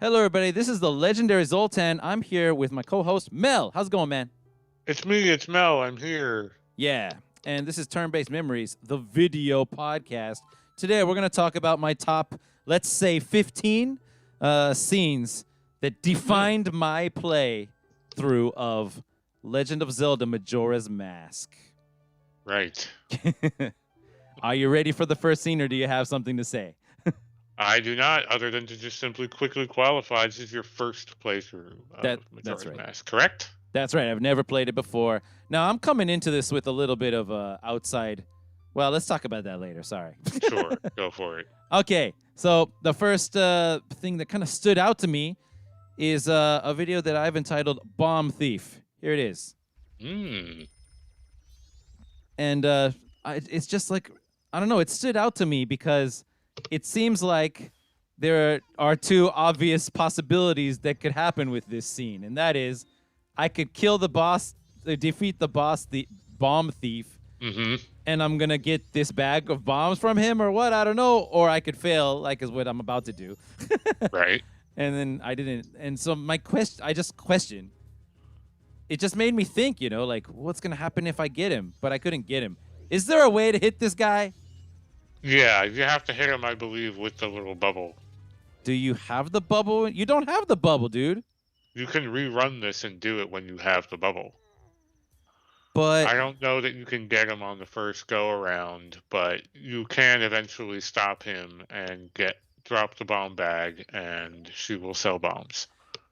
Hello, everybody. This is the legendary Zoltan. I'm here with my co-host, Mel. How's it going, man? It's me. It's Mel. I'm here. Yeah, and this is Turn-Based Memories, the video podcast. Today, we're going to talk about my top, let's say, 15 scenes that defined my play through of Legend of Zelda Majora's Mask. Right. Are you ready for the first scene, or do you have something to say? I do not, other than to just simply quickly qualify. This is your first playthrough of That's Majora's right. Mask, correct? That's right. I've never played it before. Now, I'm coming into this with a little bit of outside. Well, let's talk about that later. Sorry. Sure. Go for it. Okay. So the first thing that kind of stood out to me is a video that I've entitled Bomb Thief. Here it is. And it's just like, I don't know, it stood out to me because it seems like there are two obvious possibilities that could happen with this scene. And that is, I could kill the boss, defeat the boss, the bomb thief, and I'm going to get this bag of bombs from him or what, I don't know. Or I could fail, like is what I'm about to do. Right. And then I didn't. And so I just questioned. It just made me think, you know, like, what's going to happen if I get him? But I couldn't get him. Is there a way to hit this guy? Yeah, you have to hit him, I believe, with the little bubble. Do you have the bubble? You don't have the bubble, dude. You can rerun this and do it when you have the bubble. But I don't know that you can get him on the first go around, but you can eventually stop him and drop the bomb bag, and she will sell bombs.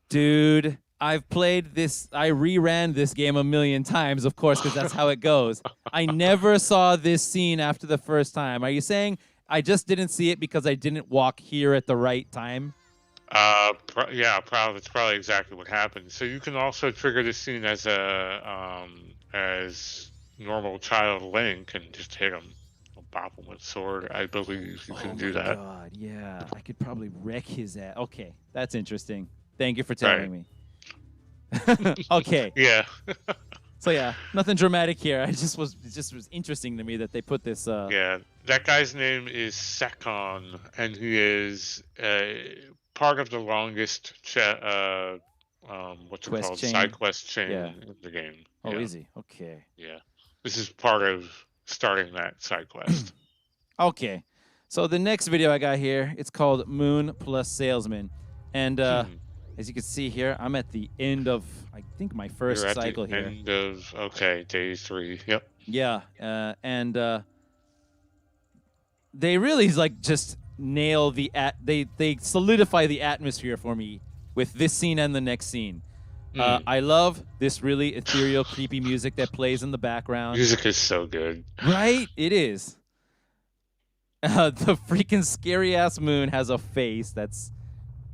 Dude, I've played this. I reran this game a million times, of course, because that's how it goes. I never saw this scene after the first time. Are you saying I just didn't see it because I didn't walk here at the right time? Yeah, that's probably exactly what happened. So you can also trigger this scene as as normal child Link and just hit him, bop him with a sword. I believe you can do that. Oh my god, yeah, I could probably wreck his ass. Okay, that's interesting. Thank you for telling me. Okay. Yeah. So yeah, nothing dramatic here. It just was interesting to me that they put this. Yeah, that guy's name is Sekon, and he is part of the longest side quest chain in the game. Oh, yeah. Easy. Okay. Yeah, this is part of starting that side quest. Okay, so the next video I got here, it's called Moon Plus Salesman, and as you can see here, I'm at the end of, I think, my first cycle here. End of, day 3. Yep. Yeah, and they really just nail the they solidify the atmosphere for me with this scene and the next scene. I love this really ethereal, creepy music that plays in the background. Music is so good. Right? It is. The freaking scary ass moon has a face that's.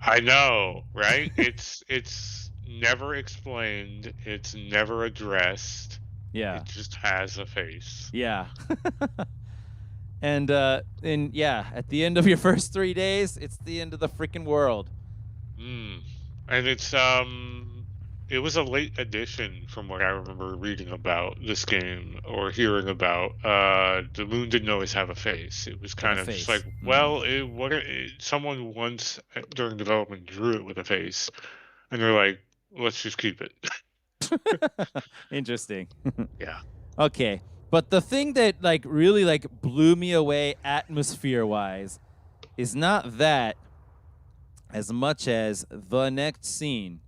I know, right? It's never explained. It's never addressed. Yeah. It just has a face. Yeah. And yeah, at the end of your first 3 days, it's the end of the freaking world. And it was a late addition from what I remember reading about this game or hearing about. The moon didn't always have a face. It was kind of just like, well, someone once during development drew it with a face, and they're like, let's just keep it. Interesting. Yeah. Okay, but the thing that really blew me away atmosphere-wise is not that as much as the next scene.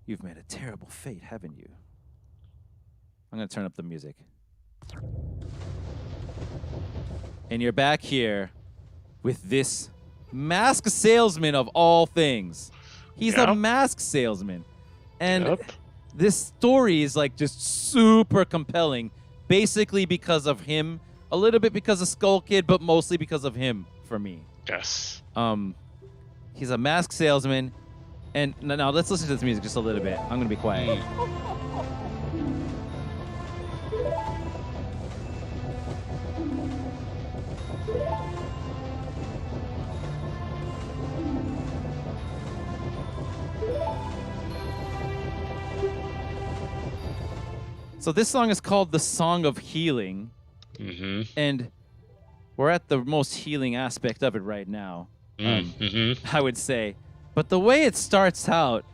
You've made a terrible fate, haven't you? I'm going to turn up the music. And you're back here with this mask salesman of all things. He's a mask salesman. And this story is just super compelling, basically because of him, a little bit because of Skull Kid, but mostly because of him for me. Yes. He's a mask salesman. And now let's listen to this music just a little bit. I'm going to be quiet. So this song is called The Song of Healing. And we're at the most healing aspect of it right now. Mm-hmm. I would say. But the way it starts out,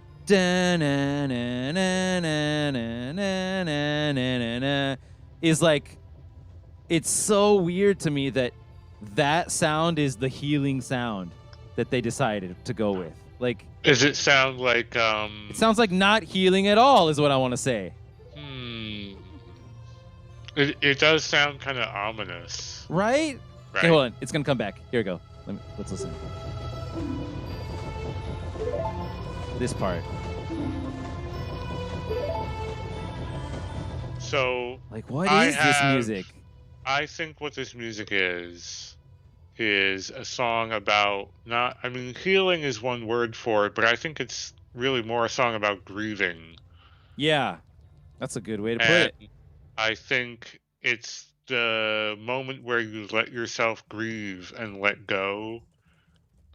is like, it's so weird to me that that sound is the healing sound that they decided to go with. Like, Does it sound like it sounds like not healing at all, is what I want to say. It does sound kind of ominous, Right? Okay, right? hold on. It's gonna come back. Here we go. Let's listen. This part. So Like, what is this music? I think what this music is a song about not. I mean, healing is one word for it, but I think it's really more a song about grieving. Yeah, that's a good way to put And it. I think it's the moment where you let yourself grieve and let go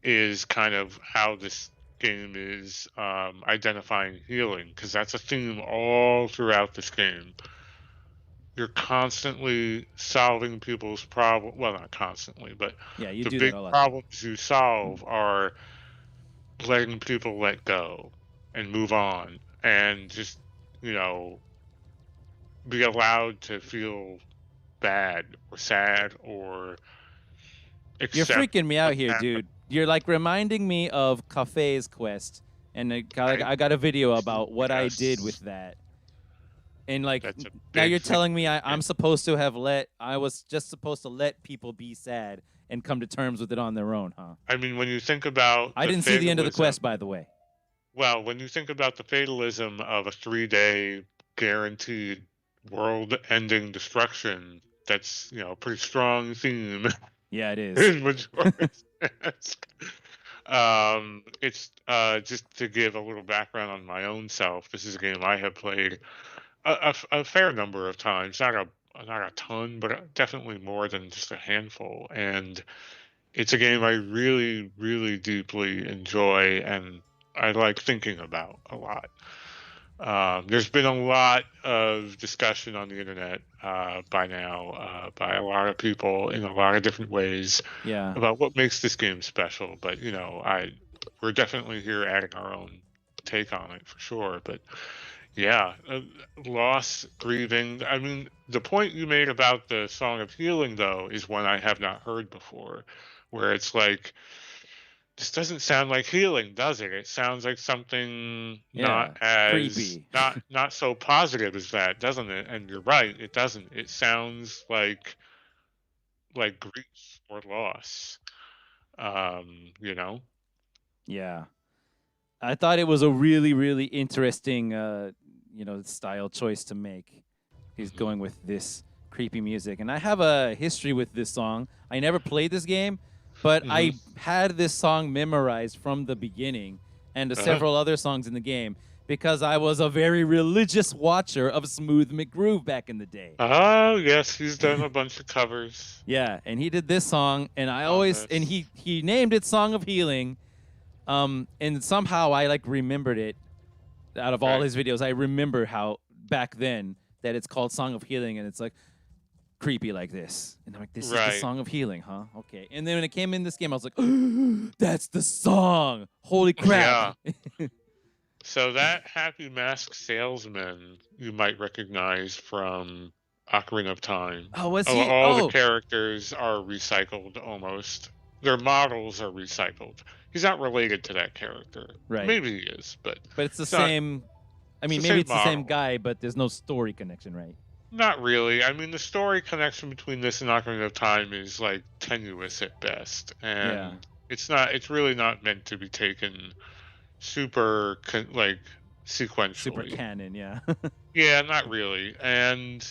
is kind of how this game is identifying healing, because that's a theme all throughout this game. You're constantly solving people's problem. Well, not constantly, but Yeah, you the do that big a lot. problems you solve are letting people let go and move on and just, you know, be allowed to feel bad or sad or You're accept freaking me out what's here, happened, dude. You're like reminding me of Kafei's quest, and right? I got a video about what I did with Yes, that. And like, that's a now big you're thing. telling me I'm supposed to have I was just supposed to let people be sad and come to terms with it on their own, huh? I mean, when you think about I the didn't see the end of the fatalism, quest, by the way. well, when you think about the fatalism of a 3-day guaranteed world-ending destruction, that's, a pretty strong theme Yeah, it is. in Majora's Mask. It's just to give a little background on my own self. This is a game I have played a fair number of times, not a ton, but definitely more than just a handful. And it's a game I really, really deeply enjoy and I like thinking about a lot. There's been a lot of discussion on the internet by now by a lot of people in a lot of different ways Yeah. about what makes this game special. But we're definitely here adding our own take on it for sure. But yeah, loss, grieving. I mean, the point you made about the Song of Healing, though, is one I have not heard before, where it's like, this doesn't sound like healing, does it? It sounds like something Yeah. Creepy. not so positive as that, doesn't it? And you're right, it doesn't. It sounds like grief or loss. You know? Yeah. I thought it was a really, really interesting, style choice to make. He's Hmm. going with this creepy music, and I have a history with this song. I never played this game, but Hmm. I had this song memorized from the beginning, and Uh-huh. several other songs in the game because I was a very religious watcher of Smooth McGroove back in the day. Oh, yes, he's done a bunch of covers Yeah, and he did this song, and on he named it "Song of Healing." And somehow I like remembered it out of all right. his videos. I remember how back then that it's called Song of Healing, and it's like creepy like this. And I'm like, this is the Right. Song of Healing, huh? Okay. And then when it came in this game, I was like, that's the song. Holy crap. Yeah. So that Happy Mask Salesman you might recognize from Ocarina of Time. Oh, was he? All the Oh, characters are recycled almost. Their models are recycled. He's not related to that character. right. Maybe he is, but But it's the it's not. same. I It's the mean, maybe same it's the same model. guy, but there's no story connection, right? Not really. I mean, the story connection between this and Ocarina of Time is like tenuous at best, Yeah. and it's not. It's really not meant to be taken super like Super sequentially. canon, yeah. Yeah, not really. And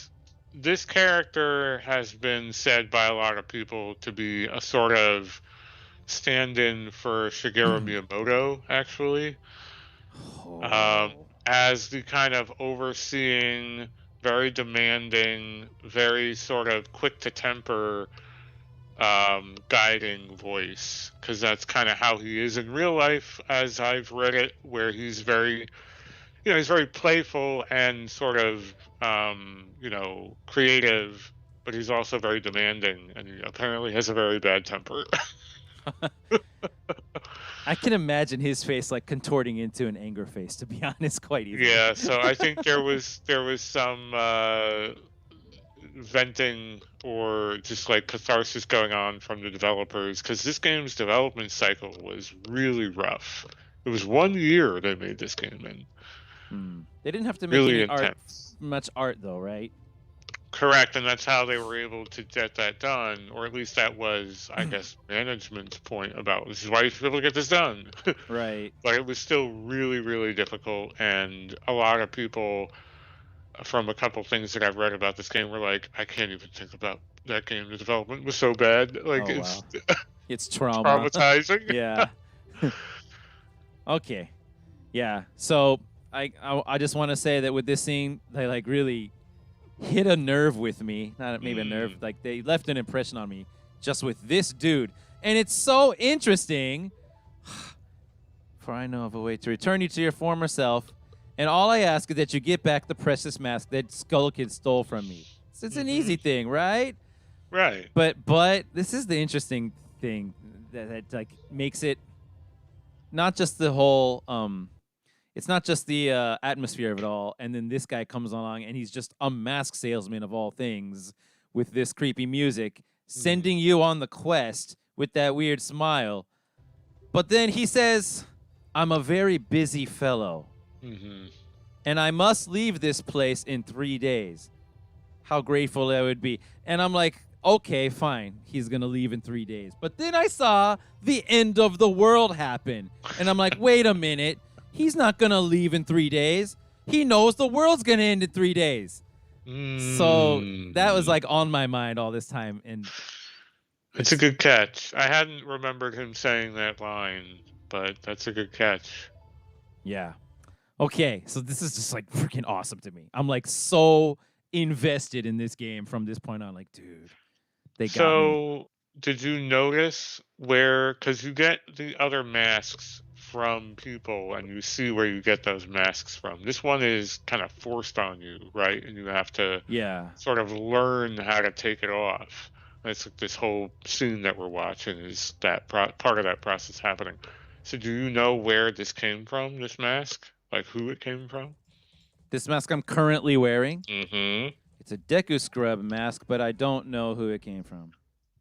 this character has been said by a lot of people to be a sort of stand-in for Shigeru Miyamoto, actually, um, Oh. as the kind of overseeing, very demanding, very sort of quick to temper, guiding voice, because that's kind of how he is in real life, as I've read it, where he's very playful and sort of creative, but he's also very demanding, and he apparently has a very bad temper. I can imagine his face like contorting into an anger face, to be honest, quite easily. Yeah, so I think there was some venting or just like catharsis going on from the developers because this game's development cycle was really rough. It was 1 year they made this game in. They didn't have to make Really any intense. much art though, right? Correct, and that's how they were able to get that done, or at least that was, I guess, management's point about this is why you should be able to get this done. Right. But it was still really, really difficult, and a lot of people, from a couple things that I've read about this game, were like, I can't even think about that game. The development was so bad, like Oh, it's wow. It's trauma. traumatizing. Yeah. Okay. Yeah. So I just want to say that with this scene, they like really hit a nerve with me. Not maybe a nerve. Like they left an impression on me just with this dude. And it's so interesting. For I know of a way to return you to your former self. And all I ask is that you get back the precious mask that Skull Kid stole from me. So it's an easy thing, right? Right. But this is the interesting thing that like makes it not just the whole it's not just the atmosphere of it all, and then this guy comes along and he's just a mask salesman of all things with this creepy music, sending you on the quest with that weird smile. But then he says, I'm a very busy fellow, and I must leave this place in 3 days. How grateful I would be. And I'm like, okay, fine. He's going to leave in 3 days. But then I saw the end of the world happen. And I'm like, wait a minute. He's not going to leave in 3 days. He knows the world's going to end in 3 days. So that was like on my mind all this time. And it's a good catch. I hadn't remembered him saying that line, but that's a good catch. Yeah. Okay. So this is just like freaking awesome to me. I'm like so invested in this game from this point on. Like, dude, they got me. So did you notice where, because you get the other masks from people and you see where you get those masks from. This one is kind of forced on you, right? And you have to sort of learn how to take it off. It's like this whole scene that we're watching is that part of that process happening. So do you know where this came from, this mask? Like who it came from? This mask I'm currently wearing? Mm-hmm. It's a Deku Scrub mask, but I don't know who it came from.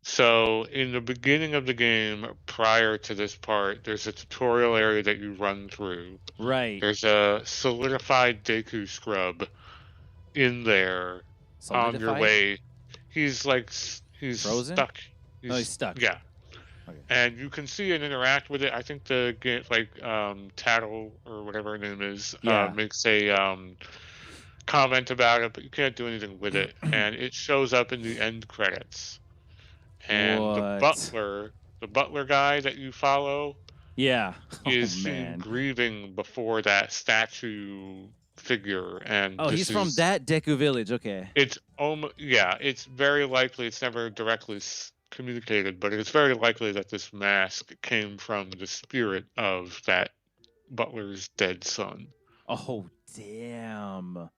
So in the beginning of the game, prior to this part, there's a tutorial area that you run through. Right. There's a solidified Deku Scrub in there on your way. He's like, he's frozen? stuck. He's stuck. Yeah. Okay. And you can see and interact with it. I think the game, like Tattle or whatever her name is, makes a comment about it, but you can't do anything with it. And it shows up in the end credits. And the butler guy that you follow, is seen grieving before that statue figure. And he's from that Deku village. Okay. It's it's very likely, it's never directly communicated, but it's very likely that this mask came from the spirit of that butler's dead son. Oh, damn.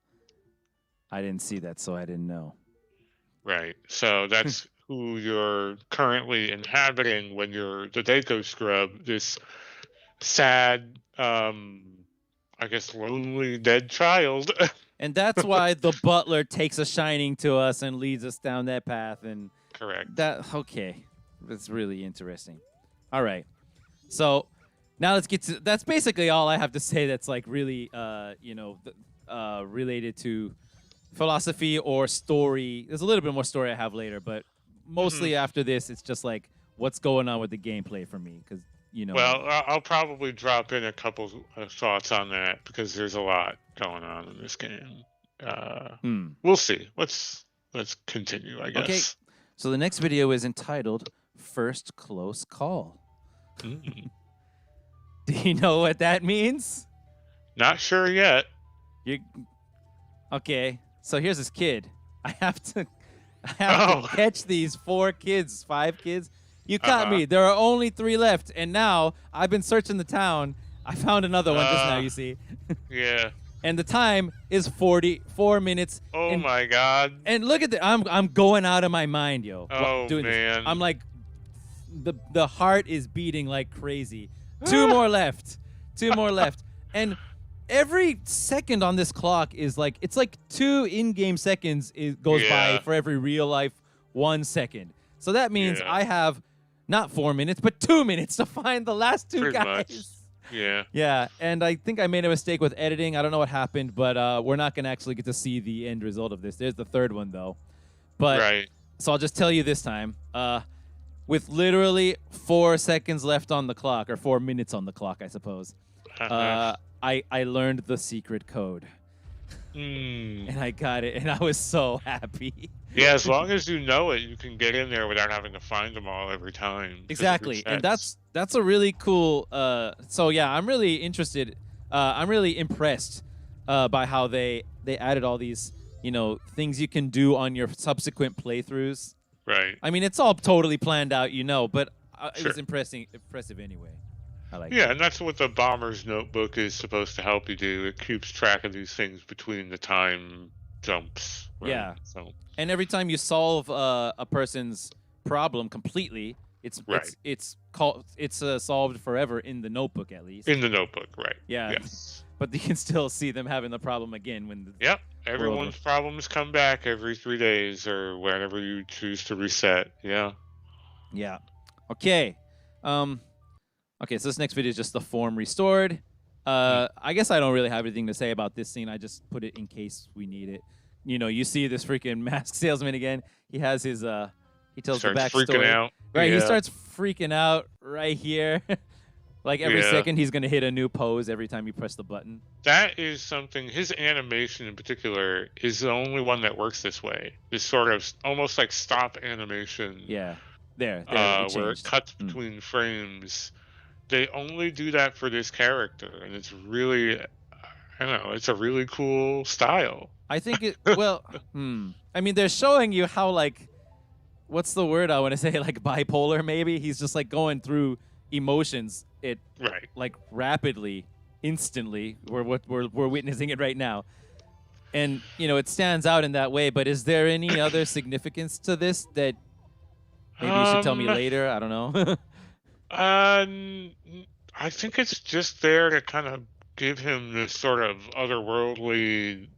I didn't see that, so I didn't know. Right. So that's who you're currently inhabiting when you're the Deku Scrub, this sad, I guess, lonely dead child. And that's why the butler takes a shining to us and leads us down that path. And correct. Okay. That's really interesting. All right. So now let's get to, that's basically all I have to say that's like really, related to philosophy or story. There's a little bit more story I have later, but mostly after this, it's just like what's going on with the gameplay for me, because Well, I'll probably drop in a couple of thoughts on that because there's a lot going on in this game. We'll see. Let's continue, I guess. Okay. So the next video is entitled "First Close Call." Do you know what that means? Not sure yet. Okay. So here's this kid. I have to catch these 5 kids. You caught me. There are only 3 left, and now I've been searching the town. I found another one just now. You see? Yeah. And the time is 44 minutes. Oh my God. And look at that. I'm going out of my mind, yo. Oh man. I'm like the heart is beating like crazy. 2 more left. 2 more left. And every second on this clock is like, it's like 2 in-game seconds goes by for every real life 1 second. So that means I have not 4 minutes, but 2 minutes to find the last 2 Pretty guys. much. Yeah. Yeah, and I think I made a mistake with editing. I don't know what happened, but we're not going to actually get to see the end result of this. There's the 3rd one, though. But so I'll just tell you this time. With literally 4 seconds left on the clock, or 4 minutes on the clock, I suppose, I learned the secret code. And I got it, and I was so happy. Yeah, as long as you know it, you can get in there without having to find them all every time. Exactly, and that's a really cool. So yeah, I'm really interested. I'm really impressed by how they added all these, things you can do on your subsequent playthroughs. Right. I mean, it's all totally planned out, but it was impressive anyway. I like. Yeah, and that's what the Bomber's Notebook is supposed to help you do. It keeps track of these things between the time jumps. Right? Yeah. So. And every time you solve a person's problem completely, it's solved forever in the notebook, at least. In the notebook, right? Yeah. Yes. But you can still see them having the problem again when. Yep. Everyone's problems come back every 3 days or whenever you choose to reset. Yeah. Yeah. Okay. Okay. So this next video is just the form restored. I guess I don't really have anything to say about this scene. I just put it in case we need it. You see this freaking mask salesman again. He has his he tells the backstory. Freaking out. Right, yeah. He starts freaking out right here. Like every second he's gonna hit a new pose every time you press the button. That is something. His animation in particular is the only one that works this way. This sort of almost like stop animation. Yeah. There where it cuts between frames. They only do that for this character, and it's really, I don't know, it's a really cool style. I think it, well, I mean, they're showing you how, like, what's the word I want to say, like bipolar maybe? He's just like going through emotions, like rapidly, instantly. We're witnessing it right now. And, it stands out in that way, but is there any other significance to this that maybe you should tell me later? I don't know. I think it's just there to kind of give him this sort of otherworldly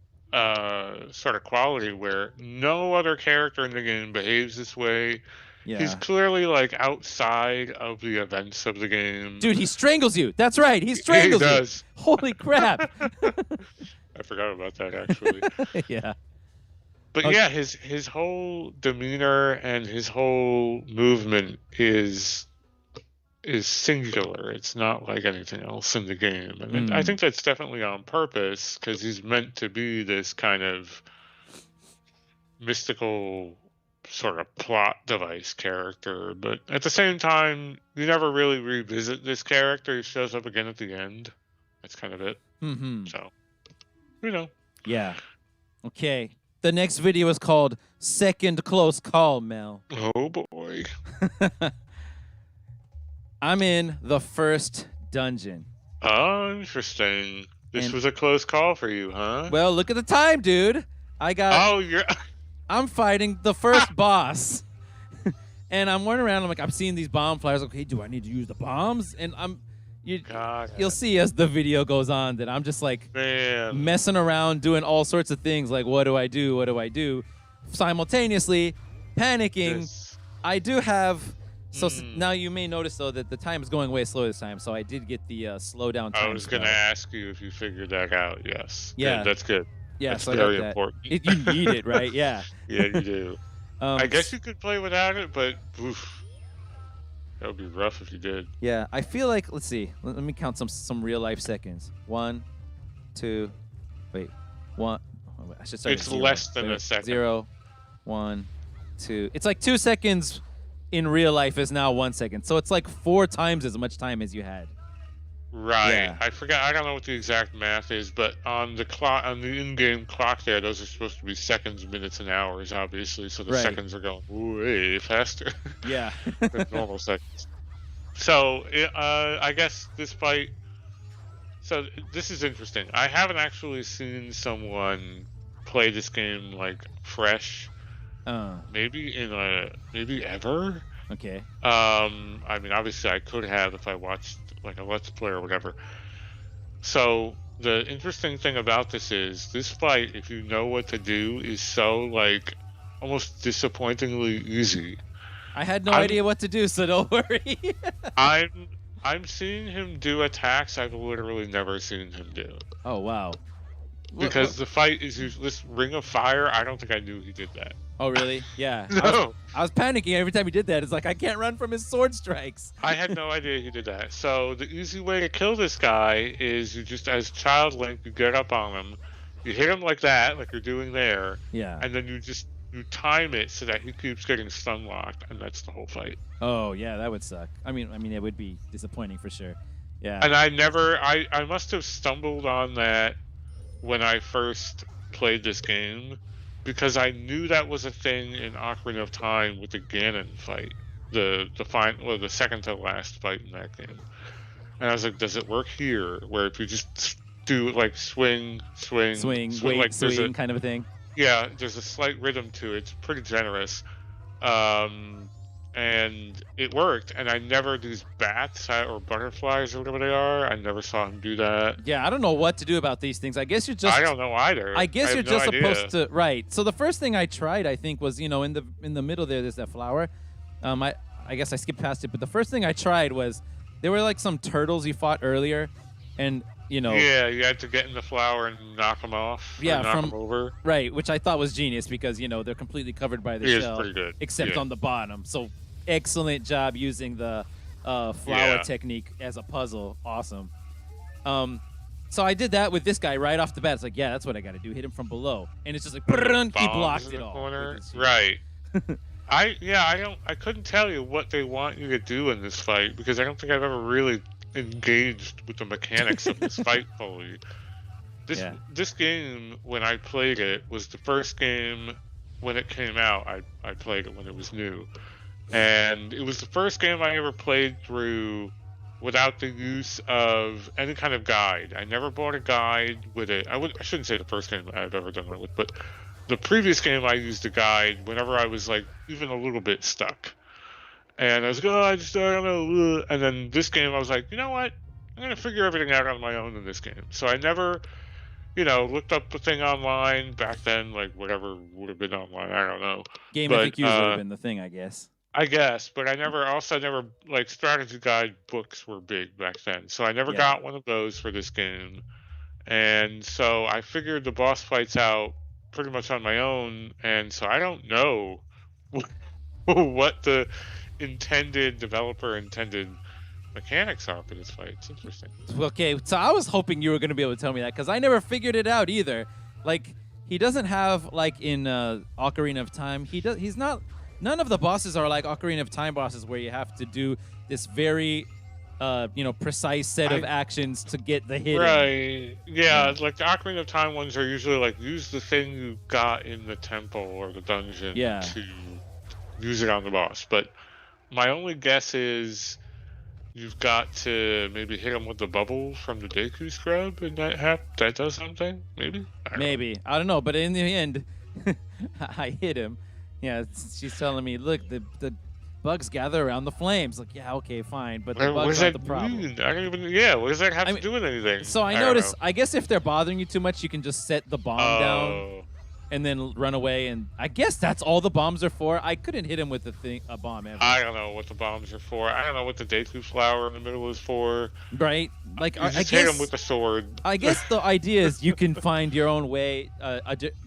sort of quality where no other character in the game behaves this way. Yeah. He's clearly like outside of the events of the game. Dude, he strangles you. That's right. He strangles you. He does. Holy crap. I forgot about that actually. Yeah. But yeah, his whole demeanor and his whole movement is singular. It's not like anything else in the game. And I think that's definitely on purpose because he's meant to be this kind of mystical sort of plot device character. But at the same time, you never really revisit this character. He shows up again at the end. That's kind of it. So, Yeah. Okay. The next video is called Second Close Call, Mel. Oh, boy. I'm in the first dungeon. Oh, interesting. This was a close call for you, huh? Well, look at the time, dude. I'm fighting the first boss. And I'm running around. I'm like, I'm seeing these bomb flyers. Okay, do I need to use the bombs? And you'll see as the video goes on that I'm just like messing around, doing all sorts of things. Like, what do I do? What do I do? Simultaneously, panicking. I do have... So now you may notice, though, that the time is going way slow this time. So I did get the slow down time. I was going to ask you if you figured that out. Yes. Yeah. Good. That's good. Yeah, that's so very important. You need it, right? Yeah. Yeah, you do. I guess you could play without it, but oof, that would be rough if you did. Yeah, I feel like, let's see. Let me count some real life seconds. 1, 2, wait, 1. I should start. It's less than a second. 0, 1, 2. It's like 2 seconds. In real life is now 1 second. So it's like 4 times as much time as you had. Right. Yeah. I forgot. I don't know what the exact math is, but on the clock, on the in-game clock there, those are supposed to be seconds, minutes, and hours, obviously. So the seconds are going way faster. Yeah. than normal seconds. So I guess this fight. So this is interesting. I haven't actually seen someone play this game like fresh. Maybe ever. Okay. I mean, obviously, I could have if I watched like a Let's Play or whatever. So the interesting thing about this fight, if you know what to do, is so like almost disappointingly easy. I had no I'm idea what to do, so don't worry. I'm I'm seeing him do attacks I've literally never seen him do. Oh wow. What? Because the fight is usually this ring of fire. I don't think I knew he did that. Oh really? Yeah. No, I was panicking every time he did that. It's like I can't run from his sword strikes. I had no idea he did that. So the easy way to kill this guy is you just, as Child Link, you get up on him, you hit him like that, like you're doing there, Yeah. and then you time it so that he keeps getting stun locked, and that's the whole fight. Oh yeah, that would suck. I mean, it would be disappointing for sure. Yeah. And I must have stumbled on that when I first played this game, because I knew that was a thing in Ocarina of Time with the Ganon fight, the second to last fight in that game. And I was like, does it work here? Where if you just do like swing, Swing, wait, like swing, kind of a thing. there's a slight rhythm to it. It's pretty generous. And it worked. And I never, these bats or butterflies or whatever they are, I never saw him do that. Yeah, I don't know what to do about these things. I guess you're just. I don't know either. I guess I you're have no just idea. supposed to. Right. So the first thing I tried, I think, was in the middle there's that flower. I guess I skipped past it, but the first thing I tried was there were like some turtles you fought earlier, and Yeah, you had to get in the flower and knock them off. Yeah, or knock them over. right, which I thought was genius because they're completely covered by the It is shell, pretty good. except Yeah. on the bottom. So excellent job using the flower technique as a puzzle. Awesome. So I did that with this guy right off the bat. It's like, yeah, that's what I got to do. Hit him from below, and it's just like, he Bombs blocked in it the all. corner. with his shield. Right. I couldn't tell you what they want you to do in this fight, because I don't think I've ever really engaged with the mechanics of this fight fully. This game, when I played it, was the first game when it came out. I played it when it was new, and it was the first game I ever played through without the use of any kind of guide. I never bought a guide with it. I shouldn't say the first game I've ever done it with, but the previous game I used a guide whenever I was like even a little bit stuck. And I was like, oh, I don't know. And then this game, I was like, you know what? I'm going to figure everything out on my own in this game. So I never, looked up the thing online back then, like whatever would have been online. I don't know. Game But, FAQs would have been the thing, I guess. I guess, but I never, like, strategy guide books were big back then. So I never got one of those for this game. And so I figured the boss fights out pretty much on my own. And so I don't know what the developer intended mechanics are for this fight. It's interesting. Okay, so I was hoping you were going to be able to tell me that because I never figured it out either. Like, he doesn't have, like, in Ocarina of Time, he's not, none of the bosses are like Ocarina of Time bosses where you have to do this very, precise set of actions to get the hit. Right. Yeah, like the Ocarina of Time ones are usually like, use the thing you got in the temple or the dungeon to use it on the boss. But my only guess is you've got to maybe hit him with the bubble from the Deku Scrub, and that does something. Maybe. I don't know. But in the end, I hit him. Yeah, she's telling me, look, the bugs gather around the flames. Like, yeah, okay, fine, but the bugs aren't the problem. Mean? I don't even. Yeah, what does that have to do with anything? So I noticed. I guess if they're bothering you too much, you can just set the bomb down and then run away. And I guess that's all the bombs are for. I couldn't hit him with a bomb ever. I don't know what the bombs are for. I don't know what the Deku flower in the middle is for. Right? Like, I guess hit him with the sword. I guess the idea is you can find your own way.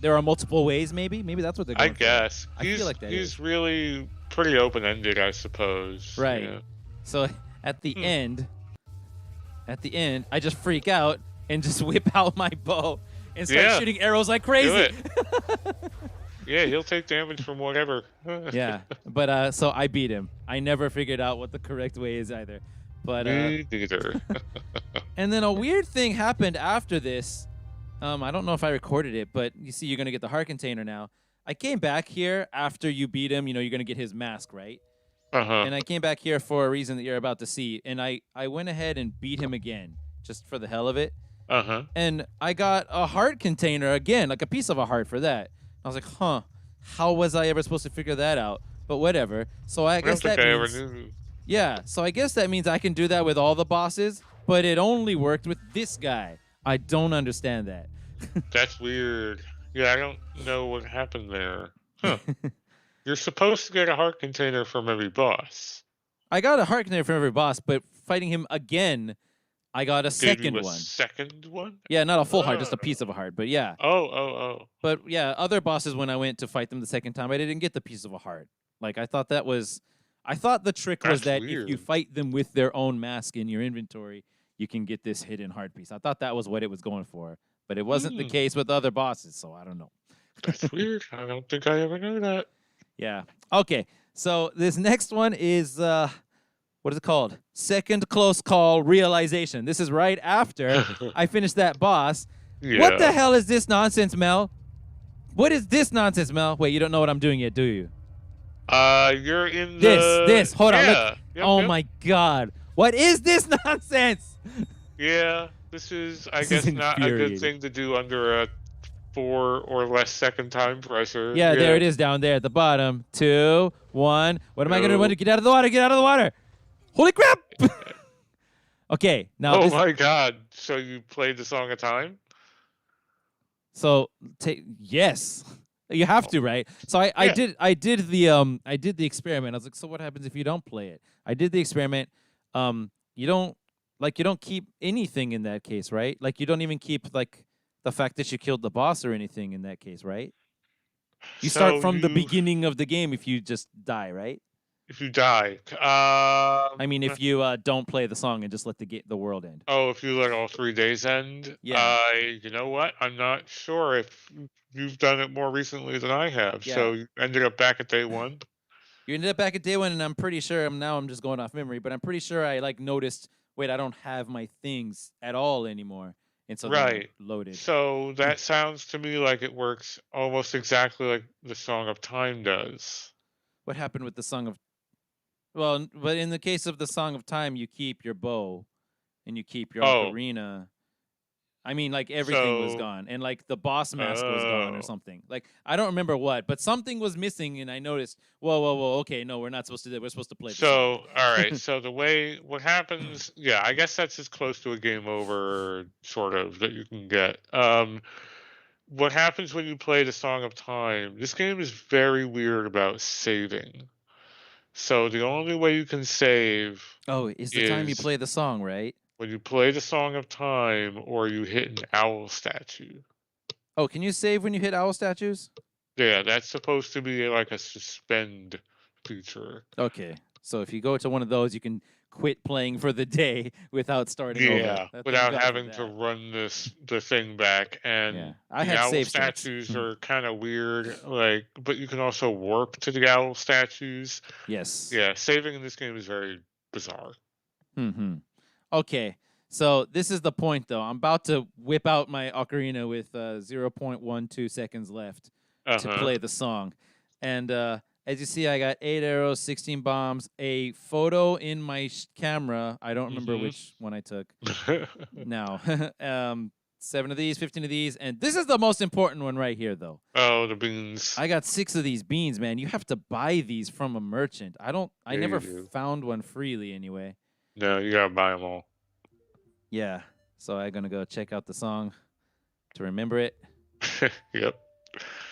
There are multiple ways, maybe. Maybe that's what they're going for. I guess. I feel like he's really pretty open-ended, I suppose. Right. Yeah. So at the end, I just freak out and just whip out my bow and start shooting arrows like crazy. Do it. Yeah, he'll take damage from whatever. Yeah, but so I beat him. I never figured out what the correct way is either. But me neither. And then a weird thing happened after this. I don't know if I recorded it, but you see, you're gonna get the heart container now. I came back here after you beat him. You're gonna get his mask, right? And I came back here for a reason that you're about to see. And I went ahead and beat him again, just for the hell of it. And I got a heart container again, like a piece of a heart for that. I was like, huh, how was I ever supposed to figure that out? but whatever. So I I guess don't think that I ever means, knew. yeah. So I guess that means I can do that with all the bosses, but it only worked with this guy. I don't understand that. That's weird. Yeah, I don't know what happened there. Huh. You're supposed to get a heart container from every boss. I got a heart container for every boss, but fighting him again, I got a Gave you second a one. second one? Yeah, not a full heart, just Uh, a piece of a heart. But yeah. oh. But yeah, other bosses when I went to fight them the second time, I didn't get the piece of a heart. Like I thought the trick was That's that if you weird. fight them with their own mask in your inventory, you can get this hidden heart piece. I thought that was what it was going for, but it wasn't the Hmm. case with other bosses, so I don't know. That's weird. I don't think I ever knew that. Yeah. Okay. So this next one is what is it called? Second close call realization. This is right after I finished that boss. What the Yeah. hell is this nonsense, Mel? What is this nonsense, Mel? Wait, you don't know what I'm doing yet, do you? You're in the This. Hold on, look. yeah. Yep, Oh yep. my god. What is this nonsense? Yeah. This is I This is guess not a good infuriating. thing to do under a 4 or less second time pressure. Yeah, there Yeah. it is down there at the bottom. 2, 1. What am I gonna Oh. do? Get out of the water, get out of the water. Holy crap! Okay, now Oh this my god. So you played the Song of Time? so take yes. You have to, right? So Yeah. I did the experiment. I was like, so what happens if you don't play it? I did the experiment. You don't keep anything in that case, right? Like you don't even keep like the fact that you killed the boss or anything in that case, right? You start So from the you beginning of the game if you just die, right? if you die. I mean, if you don't play the song and just let the world end. Oh, if you let all 3 days end, Yeah, you know what? I'm not sure if you've done it more recently than I have. yeah. So you ended up back at day 1? You ended up back at day 1, and I'm pretty sure I'm just going off memory, but I'm pretty sure I like noticed. Wait, I don't have my things at all anymore, and so then I Right. loaded. So Hmm. that sounds to me like it works almost exactly like the Song of Time does. What happened with the song of? Well, but in the case of the Song of Time, you keep your bow, and you keep your Oh, ocarina. I mean, like everything was so gone, and like the boss mask was gone or oh. something. Like I don't remember what, but something was missing, and I noticed. Whoa! Okay, no, we're not supposed to do that. We're supposed to play the song. So, all right. So the way what happens, yeah, I guess that's as close to a game over sort of that you can get. What happens when you play the Song of Time? This game is very weird about saving. So the only way you can save Oh, is the time you is play the song, right? when you play the Song of Time or you hit an owl statue. Oh, can you save when you hit owl statues? Yeah, that's supposed to be like a suspend feature. Okay. So if you go to one of those, you can quit playing for the day without starting over. Yeah, Thank without God for having to that. run the thing back, Yeah. and I the had owl save states. statues are kind of weird. Like, but you can also warp to the owl statues. Yes. Yeah, saving in this game is very bizarre. Hmm. Okay. So this is the point, though. I'm about to whip out my ocarina with 0.12 seconds left Uh to huh. play the song. And as you see, I got 8 arrows, 16 bombs, a photo in my camera. I don't remember Mhm. which one I took now. 7 of these, 15 of these. And this is the most important one right here, though. Oh, the beans. I got 6 of these beans, man. You have to buy these from a merchant. I Yeah, you never do. found one freely anyway. No, you gotta buy them all. Yeah. So I'm gonna go check out the song to remember it. Yep.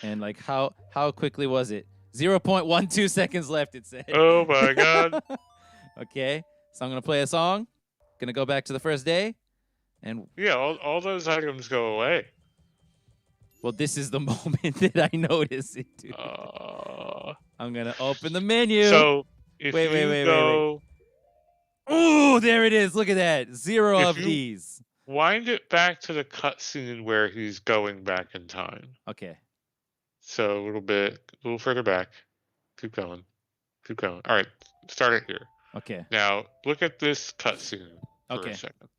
And like how quickly was it? 0.12 seconds left, it said. Oh my god. Okay. So I'm gonna play a song. Gonna go back to the first day. And Yeah, all those items go away. well, this is the moment that I notice it, dude. I'm gonna open the menu. So if Wait, wait, you wait, wait, wait. go, Ooh, there it is. Look at that. 0 if of you these. wind it back to the cutscene where he's going back in time. Okay. So a little further back. Keep going. Keep going. All right, start it here. Okay. Now look at this cutscene for Okay. a second.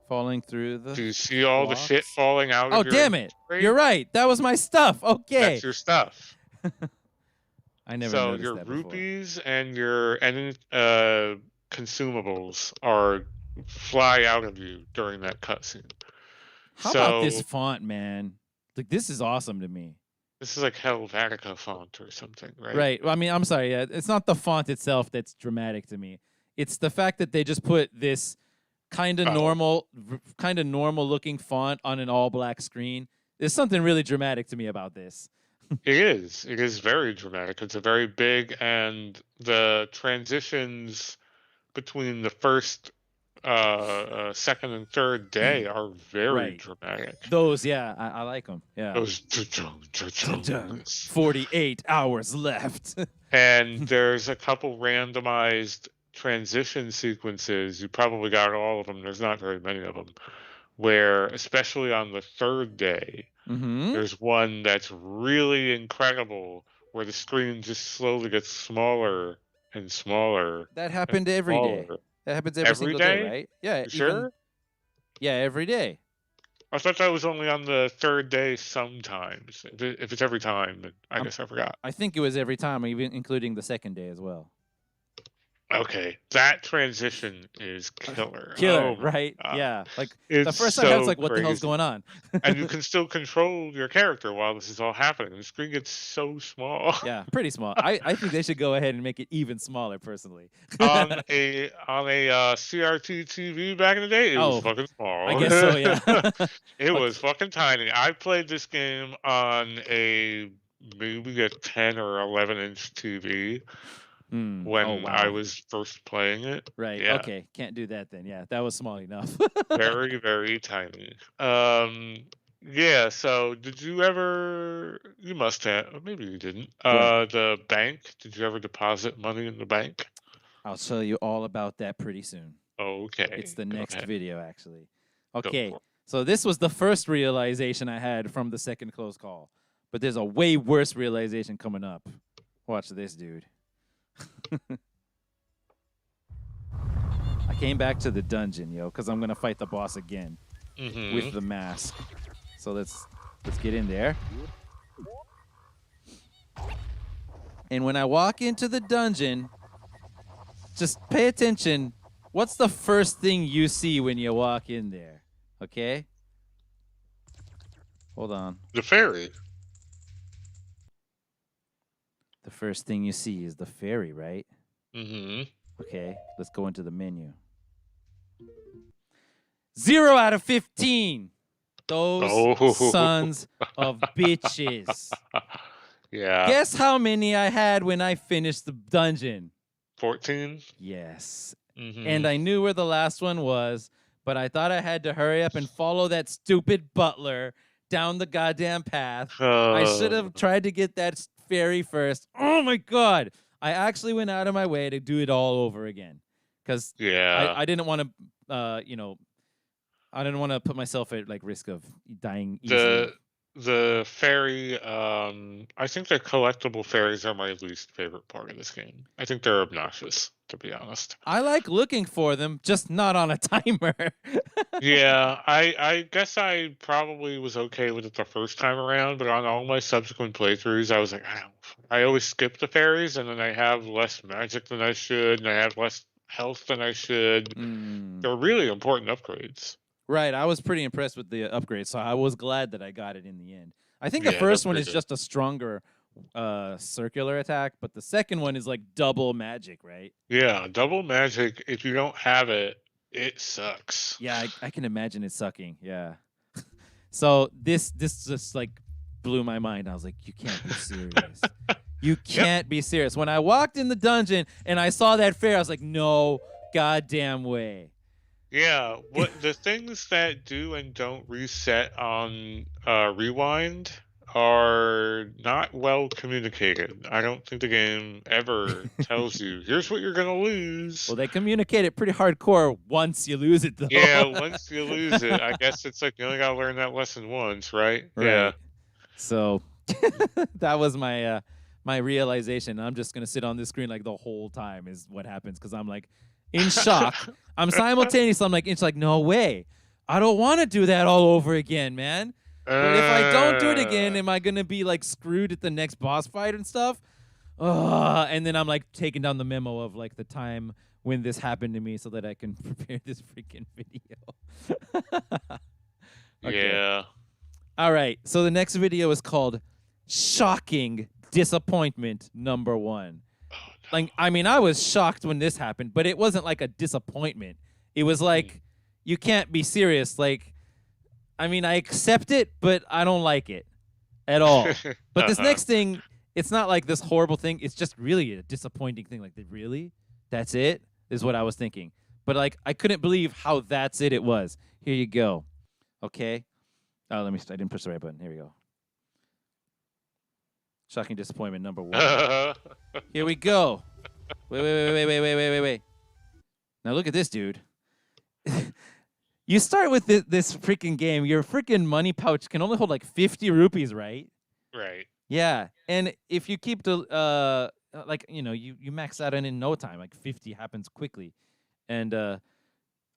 Falling through Do the you see all the shit blocks. falling out Oh, of your damn it. inventory? You're right. That was my stuff. Okay. That's your stuff. I never So noticed your that before. rupees and your consumables are fly out of you during that cutscene. How about this So font, man? Like, this is awesome to me. this is like Helvetica font or something, right? Right. Well, I mean, I'm sorry. Yeah, it's not the font itself that's dramatic to me. It's the fact that they just put this Oh, kind of normal looking font on an all black screen. There's something really dramatic to me about this. it is. It is very dramatic. It's a very big, and the transitions between the first, second, and third day are very Right. dramatic. Those, yeah, I like them. Yeah. Those Dun, dun. 48 hours left. and there's a couple randomized transition sequences. You probably got all of them. There's not very many of them. Where, especially on the third day, Mm-hmm. there's one that's really incredible where the screen just slowly gets smaller and smaller That and happened every day. smaller. That happens every Every single day, day? right? Yeah, You even sure? yeah, every day. I thought that was only on the third day sometimes. If it's every time, then I I'm, guess I forgot. I think it was every time, even including the second day as well. Okay, that transition is killer. Killer, Oh my right? god. Yeah. Like the It's first time I was so like, what the hell's crazy. going on? And you can still control your character while this is all happening. The screen gets so small. Yeah, pretty small. I think they should go ahead and make it even smaller, personally. On a CRT TV back in the day, it was Oh, fucking I small. guess so, yeah. It Okay. was fucking tiny. I played this game on a maybe a 10 or 11-inch TV Oh, when I wow. was first playing it. Right. Yeah, Okay. Can't do that then. Yeah, that was small enough. very, very tiny. Yeah, so did you ever, you must have, or maybe you didn't, What? the bank, did you ever deposit money in the bank? I'll tell you all about that pretty soon. It's Okay, the go next ahead. video, actually. Go Okay. for So this was the first realization I had from the second close call. But there's a way worse realization coming up. Watch this, dude. I came back to the dungeon, yo, because I'm gonna fight the boss again it. with the mask. So let's get in there. And when I walk into the dungeon, just pay attention. What's the first thing you see when you walk in there? Okay? Hold on. The fairy. The first thing you see is the fairy, right? Mm-hmm. Okay, let's go into the menu. 0 out of 15. Those Oh, sons of bitches. yeah. Guess how many I had when I finished the dungeon? 14. Yes. Mm-hmm. And I knew where the last one was, but I thought I had to hurry up and follow that stupid butler down the goddamn path. I should have tried to get that fairy first. Oh my god. I actually went out of my way to do it all over again. Because Yeah. I didn't want to I didn't want to put myself at like risk of dying easily. The fairy, I think the collectible fairies are my least favorite part of this game. I think they're obnoxious, to be honest. I like looking for them, just not on a timer. Yeah, I guess I probably was okay with it the first time around, but on all my subsequent playthroughs, I was like, I always skip the fairies, and then I have less magic than I should, and I have less health than I should. They're really important upgrades. Right, I was pretty impressed with the upgrade, so I was glad that I got it in the end. I think the Yeah, they're first one pretty is good. just a stronger circular attack, but the second one is like double magic, right? Yeah, double magic, if you don't have it, it sucks. Yeah, I can imagine it sucking. Yeah. So this just like blew my mind. I was like, you can't be serious. You can't be serious. When I walked in the dungeon and I saw that fair, I was like, no goddamn way. Yeah, what the things that do and don't reset on rewind are not well communicated. I don't think the game ever tells you, here's what you're gonna lose. Well, they communicate it pretty hardcore once you lose it, though. Yeah, once you lose it, I guess it's like you only gotta learn that lesson once, right? Yeah. Right. So that was my my realization. I'm just gonna sit on this screen like the whole time is what happens because I'm like in shock. I'm simultaneously I'm like it's like no way. I don't want to do that all over again, man. But if I don't do it again, am I gonna be like screwed at the next boss fight and stuff? And then I'm like taking down the memo of like the time when this happened to me so that I can prepare this freaking video. Okay. Yeah. All right. So the next video is called "Shocking Disappointment Number 1." Oh Like, I mean, I was shocked when this happened, but it wasn't like a disappointment. It was no. like, you can't be serious. Like, I mean, I accept it, but I don't like it at all. But this Uh-huh. next thing, it's not like this horrible thing. It's just really a disappointing thing. Like, really? That's it? Is what I was thinking. But like, I couldn't believe how that's it was. Here you go. Okay. Oh, let me. I didn't push the right button. Here we go. Shocking disappointment number 1. Here we go. Wait. Now look at this, dude. You start with this freaking game. Your freaking money pouch can only hold like 50 rupees, right? Right. Yeah. And if you keep the like, you max out in no time. Like 50 happens quickly. And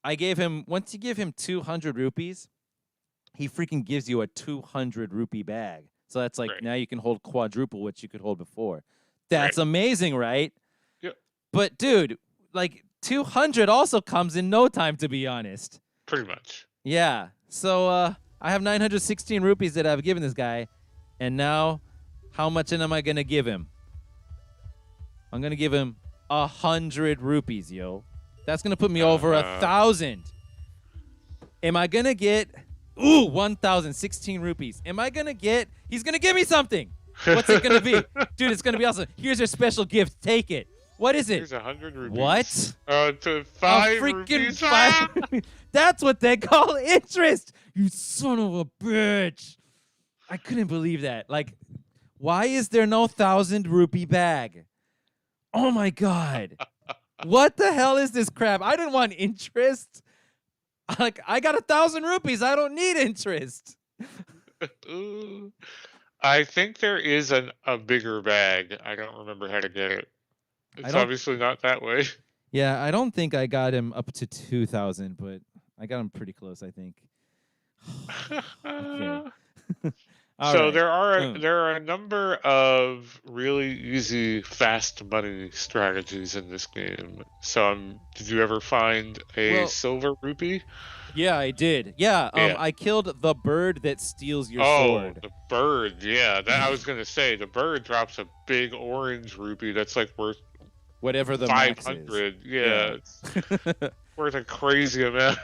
I gave him, once you give him 200 rupees, he freaking gives you a 200 rupee bag. So that's like, Right. now you can hold quadruple what you could hold before. Right. That's amazing, right? Yep. But dude, like 200 also comes in no time, to be honest. Pretty much. Yeah. So I have 916 rupees that I've given this guy, and now how much am I gonna give him? I'm gonna give him 100 rupees, yo. That's gonna put me over 1,000. Am I gonna get 1,016 rupees? Am I gonna get? He's gonna give me something. What's it gonna be, dude? It's gonna be awesome. Here's your special gift. Take it. What is it? Here's 100 rupees. What? To 5 freaking rupees. 5. That's what they call interest. You son of a bitch. I couldn't believe that. Like, why is there no 1,000 rupee bag? Oh my god. What the hell is this crap? I didn't want interest. Like, I got 1,000 rupees. I don't need interest. Ooh. I think there is a bigger bag. I don't remember how to get it. It's obviously not that way. Yeah, I don't think I got him up to 2,000, but I got him pretty close, I think. Okay. So right. there are a number of really easy fast money strategies in this game. So did you ever find a silver rupee? Yeah, I did. Yeah, Yeah. I killed the bird that steals your Oh, sword. the bird. Yeah, that I was gonna say. The bird drops a big orange rupee that's like worth Whatever the max is. 500. Yeah, it's worth a crazy amount.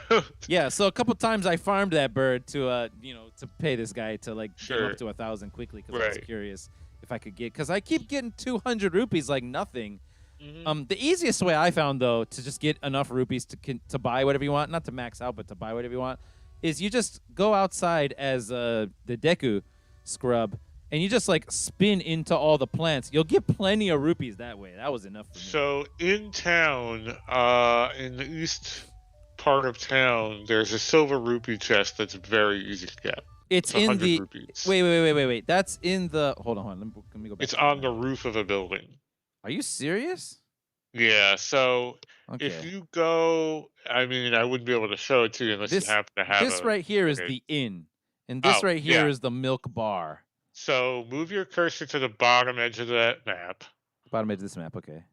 Yeah, so a couple times I farmed that bird to to pay this guy to like get him Sure. up to 1,000 quickly because I was Right. curious if I could get, because I keep getting 200 rupees like nothing. Mhm. The easiest way I found though to just get enough rupees to buy whatever you want, not to max out, but to buy whatever you want, is you just go outside as the Deku scrub and you just like spin into all the plants. You'll get plenty of rupees that way. That was enough for me. So in town, in the east part of town, there's a silver rupee chest that's very easy to get. It's in 100 the rupees. wait. That's in the hold on. Let me go back. It's on the roof of a building. Are you serious? Yeah, so Okay. if you go, I mean, I wouldn't be able to show it to you unless you happen to have this right here is the inn, and this right here is the milk bar. So move your cursor to the bottom edge of that map, Bottom edge of this map. Okay.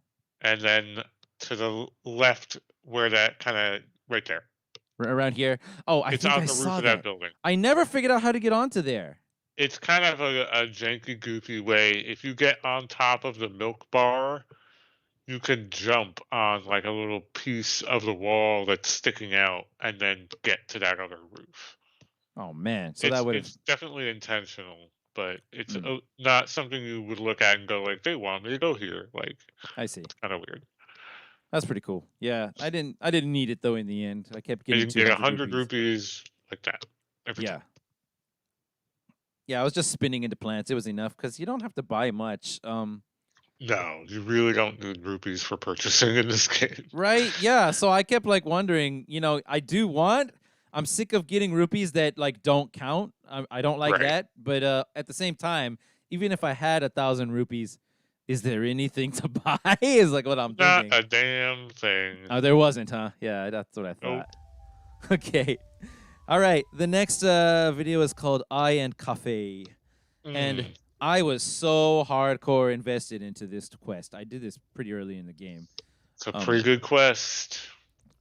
and then to the left where that kind of right there. Around here. Oh, I It's think on I the roof saw of that. that building. I never figured out how to get onto there. It's kind of a janky, goofy way. If you get on top of the milk bar, you can jump on like a little piece of the wall that's sticking out and then get to that other roof. Oh man, so that would have. It's definitely intentional, but it's not something you would look at and go like, they want me to go here. Like, I see. it's kind of weird. That's pretty cool. Yeah, I didn't need it though in the end. I kept And getting you can get 200 100 rupees like that every time. Yeah, I was just spinning into plants. It was enough because you don't have to buy much. No, you really don't need rupees for purchasing in this game. Right? Yeah. So I kept like wondering, I'm sick of getting rupees that like don't count. I don't like that. But at the same time, even if I had 1,000 rupees, is there anything to buy? Is like what I'm thinking. Not a damn thing. Oh, there wasn't, huh? Yeah, that's what I thought. Nope. Okay. All right. The next video is called I and Kafei. And I was so hardcore invested into this quest. I did this pretty early in the game. It's a pretty good quest.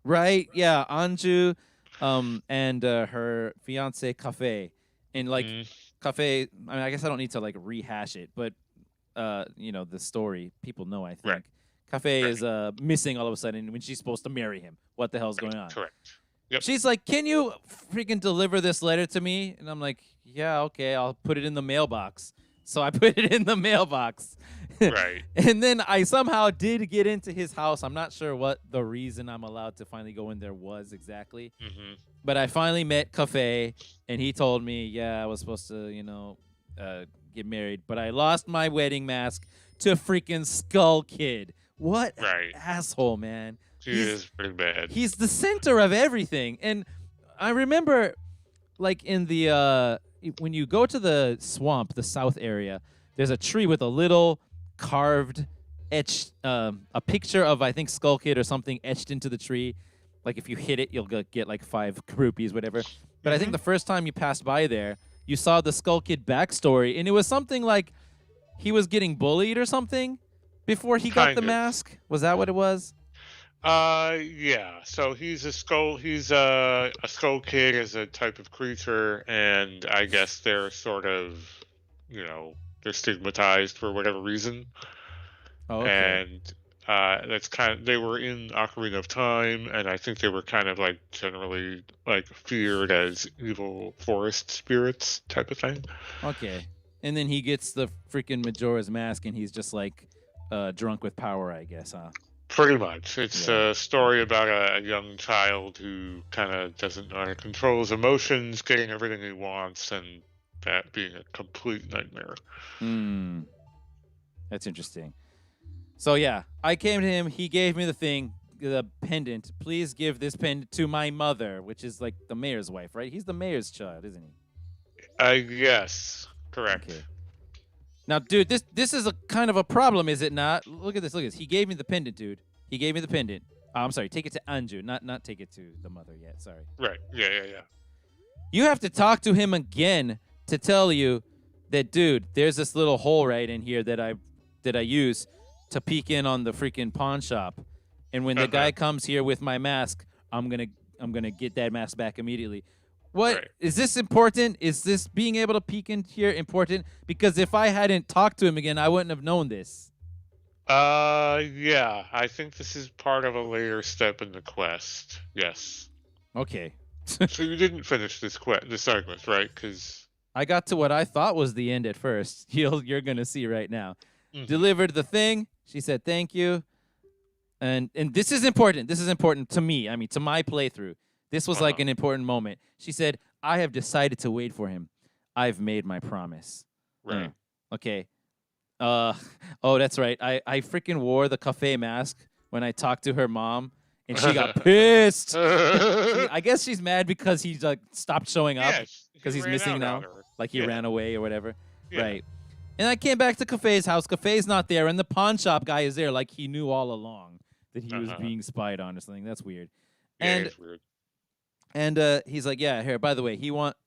Right? Yeah. Anju and her fiance Kafei, and like Mm, Kafei. I mean, I guess I don't need to like rehash it, but the story people know. I right, think Kafei right, is missing all of a sudden when she's supposed to marry him. What the hell's right, going on? correct. Yep, She's like, "Can you freaking deliver this letter to me?" And I'm like, "Yeah, okay, I'll put it in the mailbox." So I put it in the mailbox. right. And then I somehow did get into his house. I'm not sure what the reason I'm allowed to finally go in there was exactly. Hmm. But I finally met Cafe, and he told me, yeah, I was supposed to, get married, but I lost my wedding mask to freaking Skull Kid. What an Right. asshole, man. She He's is pretty bad. he's the center of everything. And I remember like in the when you go to the swamp, the south area, there's a tree with a little carved etched a picture of I think Skull Kid or something etched into the tree. Like if you hit it, you'll get like 5 rupees, whatever. But I think Hmm. the first time you passed by there, you saw the Skull Kid backstory, and it was something like he was getting bullied or something before he got the Kind of. mask. Was that what it was? Yeah. So he's a skull. He's a skull kid is a type of creature, and I guess they're sort of, you know, they're stigmatized for whatever reason, Oh, okay. and that's kind of they were in Ocarina of Time, and I think they were kind of like generally like feared as evil forest spirits type of thing. Okay. And then he gets the freaking Majora's mask and he's just like drunk with power, I guess, huh? Pretty much. It's Yeah. a story about a young child who kind of doesn't know how to control his emotions, getting everything he wants, and that being a complete nightmare. Hmm. That's interesting. So yeah, I came to him, he gave me the pendant. Please give this pendant to my mother, which is like the mayor's wife, right? He's the mayor's child, isn't he? Yes, correct. Okay. Now, dude, this is a kind of a problem, is it not? Look at this. Look at this. He gave me the pendant, dude. He gave me the pendant. Oh, I'm sorry. Take it to Anju, not take it to the mother yet. Sorry. Right. Yeah, yeah, yeah. You have to talk to him again to tell you that, dude, there's this little hole right in here that I use to peek in on the freaking pawn shop. And when the Uh-huh. guy comes here with my mask, I'm gonna get that mask back immediately. What Right. is this important? Is this being able to peek in here important? Because if I hadn't talked to him again, I wouldn't have known this. Yeah. I think this is part of a later step in the quest. Yes. Okay. So you didn't finish this segment, right? Because. I got to what I thought was the end at first. You're gonna see right now. Hmm. Delivered the thing. She said thank you. And this is important. This is important to me. I mean, to my playthrough. This was like Uh-huh. an important moment. She said, "I have decided to wait for him. I've made my promise." Right. Okay. Uh oh, that's right. I freaking wore the cafe mask when I talked to her mom, and she got pissed. I guess she's mad because he's like stopped showing up Yes, he because he's ran missing out on now, her. like he Yeah, ran away or whatever. yeah. Right. And I came back to Cafe's house. Cafe's not there, and the pawn shop guy is there, like he knew all along that he was Uh-huh. being spied on or something. That's weird. Yeah, And it's weird. he's like, yeah, here. By the way,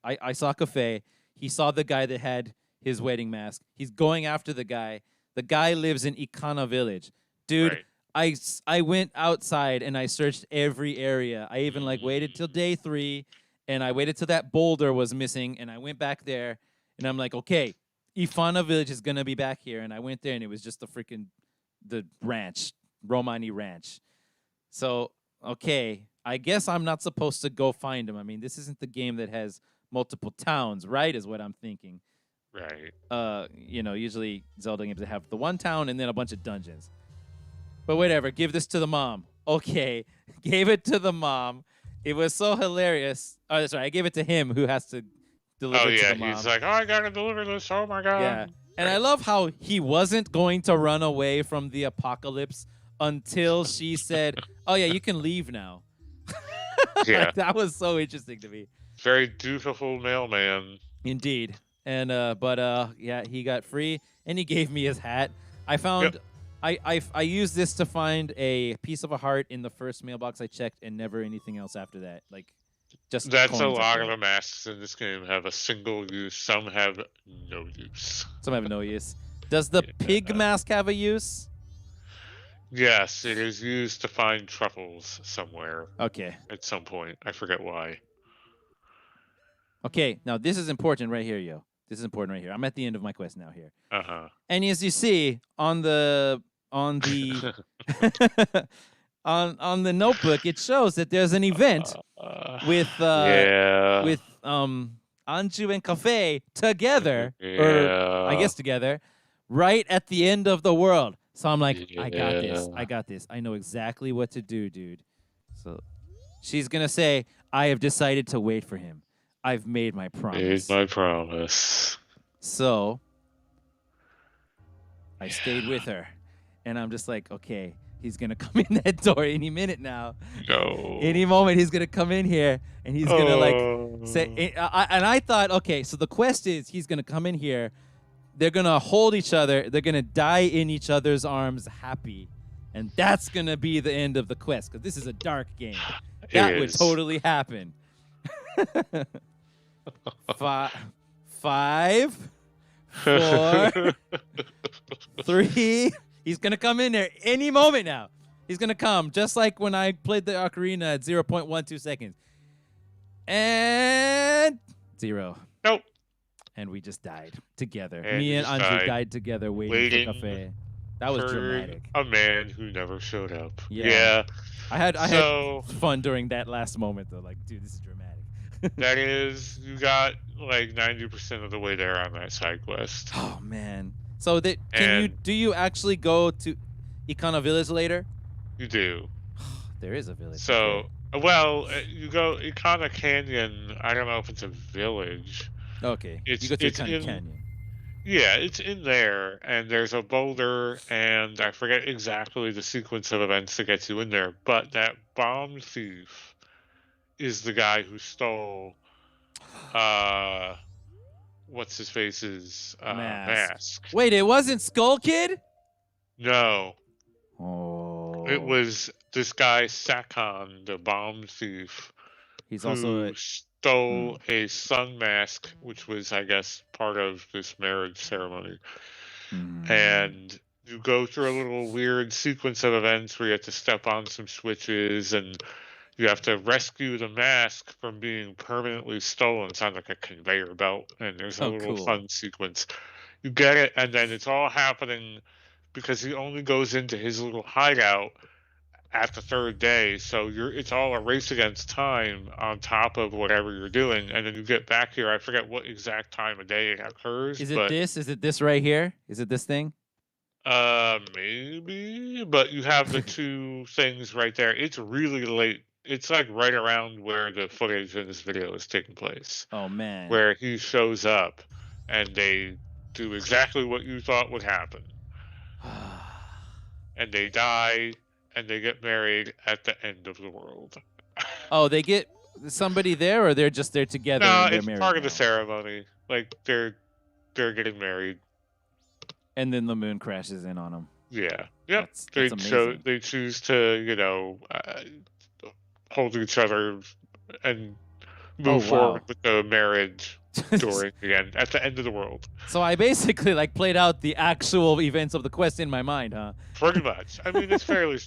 I saw Cafe. He saw the guy that had his wedding mask. He's going after the guy. The guy lives in Ikana Village, dude. Right. I went outside and I searched every area. I even like waited till Mm, day 3, and I waited till that boulder was missing, and I went back there, and I'm like, okay, Ifana Village is gonna be back here, and I went there, and it was just the ranch, Romani Ranch. So okay, I guess I'm not supposed to go find him. I mean, this isn't the game that has multiple towns, right? Is what I'm thinking. right. Usually Zelda games have the one town and then a bunch of dungeons. But whatever, give this to the mom. Okay, gave it to the mom. It was so hilarious. Oh, sorry, I gave it to him who has to Oh deliver it to yeah, the he's mom. like, oh, I gotta deliver this. Oh my Yeah. god. And I Right. love how he wasn't going to run away from the apocalypse until she said, "Oh yeah, you can leave now." Yeah. Like that was so interesting to me. Very dutiful mailman. Indeed. And but yeah, he got free and he gave me his hat. I Yep. found I used this to find a piece of a heart in the first mailbox I checked, and never anything else after that. Like just That's a coins lot after of that. the masks in this game have a single use. Some have no use. Some have no use. Does the pig Yeah. mask have a use? Yes, it is used to find truffles somewhere Okay. at some point. I forget why. Okay. Now this is important right here, yo. This is important right here. I'm at the end of my quest now here. Uh And as you see on the huh. on the notebook, it shows that there's an event uh, with yeah. with Anju and Kafei together, or I Yeah. guess together, right at the end of the world. So I'm like, I got this. I Yeah. got this. I know exactly what to do, dude. So she's gonna say, I have decided to wait for him. I've made my Made promise. my promise. So I stayed Yeah. with her. And I'm just like, okay, he's gonna come in that door any minute now. Any No. moment he's gonna come in here and he's gonna like say Oh. and I thought, okay, so the quest is he's gonna come in here, they're gonna hold each other, they're gonna die in each other's arms happy. And that's gonna be the end of the quest, because this is a dark game. It That would is. totally happen. Five, 4, 3. He's gonna come in there any moment now. He's gonna come, just like when I played the ocarina at 0.12 seconds. And 0. Nope. And we just died together. And Me you and just Anju died died together waiting for waiting Kafei. That was for dramatic. a man who never showed up. Yeah. Yeah. I had So fun during that last moment though. Like, dude, this is dramatic. that is, you got like 90% of the way there on that side quest. Oh man. So that And do you actually go to Ikana Village later? you do. There is a village. So, well, you go Ikana Canyon. I don't know if it's a village. Okay. You It's go to it's Ikana in Canyon. Yeah, it's in there, and there's a boulder, and I forget exactly the sequence of events that gets you in there. But that bomb thief is the guy who stole uh what's his face's mask. Wait, it wasn't Skull Kid? No, Oh. it was this guy Sakon, the bomb thief, He's also who stole a sun mask, which was, I guess, part of this marriage ceremony. And you go through a little weird sequence of events where you have to step on some switches and you have to rescue the mask from being permanently stolen. It sounds like a conveyor belt, and there's a little fun sequence. You get it, and then it's all happening because he only goes into his little hideout at the third day, so it's all a race against time on top of whatever you're doing, and then you get back here. I forget what exact time of day it occurs. Is it this? Is it this right here? Is it this thing? Maybe, but you have the two things right there. It's really late. It's like right around where the footage in this video is taking place. Oh man. Where he shows up and they do exactly what you thought would happen. And they die and they get married at the end of the world. Oh, they get somebody there, or they're just there together? No, and they're it's married part of the now? ceremony. Like they're getting married. And then the moon crashes in on them. Yeah. Yep. That's amazing. They choose to, hold each other and move forward with the marriage during the end, at the end of the world. So I basically like played out the actual events of the quest in my mind, huh? Pretty much. I mean, it's fairly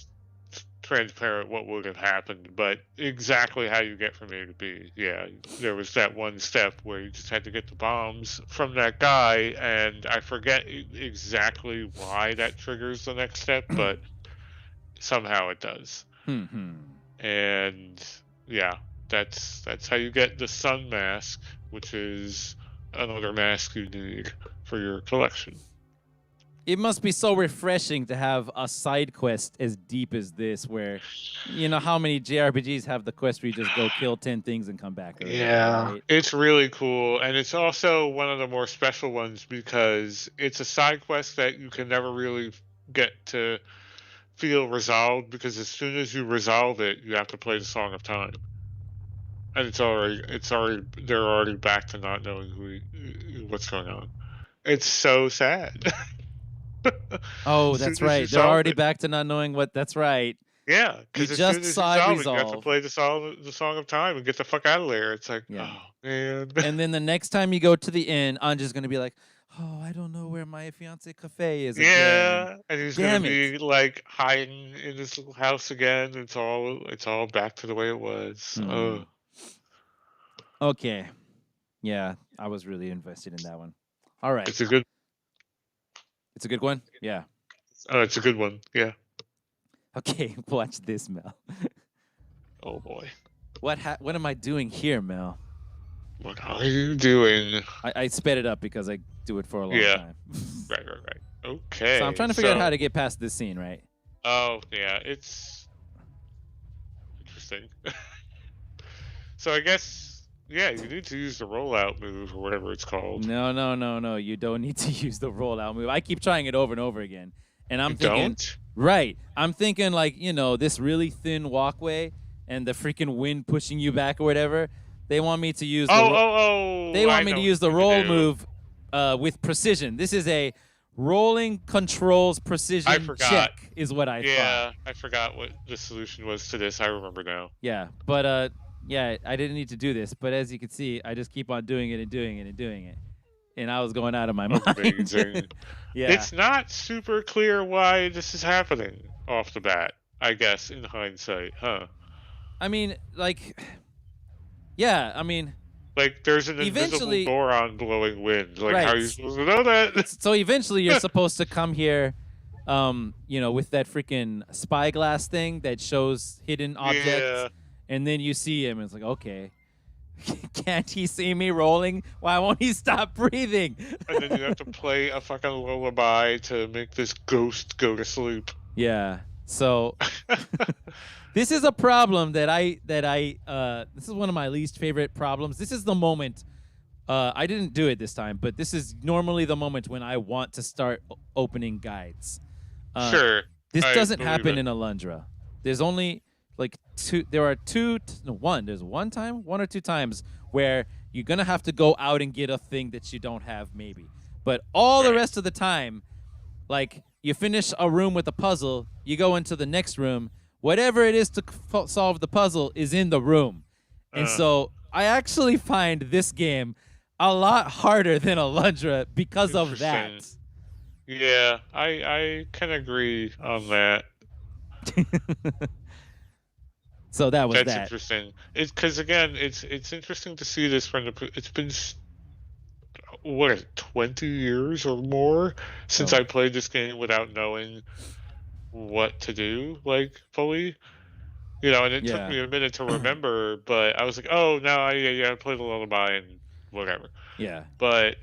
transparent what would have happened, but exactly how you get from A to B. Yeah, there was that one step where you just had to get the bombs from that guy, and I forget exactly why that triggers the next step, but somehow it does. And yeah, that's how you get the sun mask, which is another mask you need for your collection. It must be so refreshing to have a side quest as deep as this, where, you know, how many JRPGs have the quest where you just go kill 10 things and come back? Yeah, right? it's really cool, and it's also one of the more special ones because it's a side quest that you can never really get to feel resolved, because as soon as you resolve it, you have to play the Song of Time, and they're already back to not knowing what's going on. It's so sad. Oh, that's right. They're already back to not knowing what. That's right. Yeah, because as soon as you have to play the Song of Time and get the fuck out of there. It's like, oh man. And then the next time you go to the inn, Anju's gonna be like, Oh, I don't know where my fiance Kafei is again. Yeah, and he's gonna Damn it. be like hiding in his little house again. It's all back to the way it was. Hmm. Oh, Okay. Yeah, I was really invested in that one. All right. it's a good. It's a good one. Yeah. It's a good one. Yeah. Okay, watch this, Mel. Oh boy, What am I doing here, Mel? what are you doing? I sped it up because I do it for a long Yeah. time. Right. So I'm Okay. trying to figure out how to get past this scene, right? Oh yeah, it's interesting. So I guess yeah, you need to use the rollout move or whatever it's called. No. You don't need to use the rollout move. I keep trying it over and over again. And You I'm thinking, don't? right. I'm thinking, like, this really thin walkway and the freaking wind pushing you back or whatever. They want me to use the Oh! They I want me to know what use the you need to roll do. move with precision. This is a rolling controls I precision forgot. check, is what I thought. Yeah, I forgot what the solution was to this. I remember now. Yeah, but yeah, I didn't need to do this, but as you can see, I just keep on doing it and doing it and doing it, and I was going out of my mind. Amazing. Yeah, It's not super clear why this is happening off the bat, I guess, in hindsight, huh? I mean, like, yeah, I mean, Like, there's an invisible eventually, boron blowing wind. Like, how are you right. supposed to know that? So eventually, you're supposed to come here, with that freaking spyglass thing that shows hidden objects, Yeah. and then you see him, and it's like, okay. Can't he see me rolling? Why won't he stop breathing? And then you have to play a fucking lullaby to make this ghost go to sleep. Yeah. So this is a problem that this is one of my least favorite problems. This is the moment I didn't do it this time, but this is normally the moment when I want to start opening guides. Sure. This I doesn't believe happen it. in Alundra. There's only like two. There are two. No, one. There's one or two times where you're gonna have to go out and get a thing that you don't have, maybe. But all the Right. rest of the time, like you finish a room with a puzzle, you go into the next room. Whatever it is to solve the puzzle is in the room, and Uh, so I actually find this game a lot harder than Alundra because of that. Interesting. Yeah, I can agree on that. So that was That's that. interesting. It's because again, it's interesting to see this from the. It's been what is it, 20 years or more since Oh. I played this game without knowing what to do like fully. And it took Yeah. me a minute to remember, but I was like, oh no, I played the lullaby and whatever. Yeah. But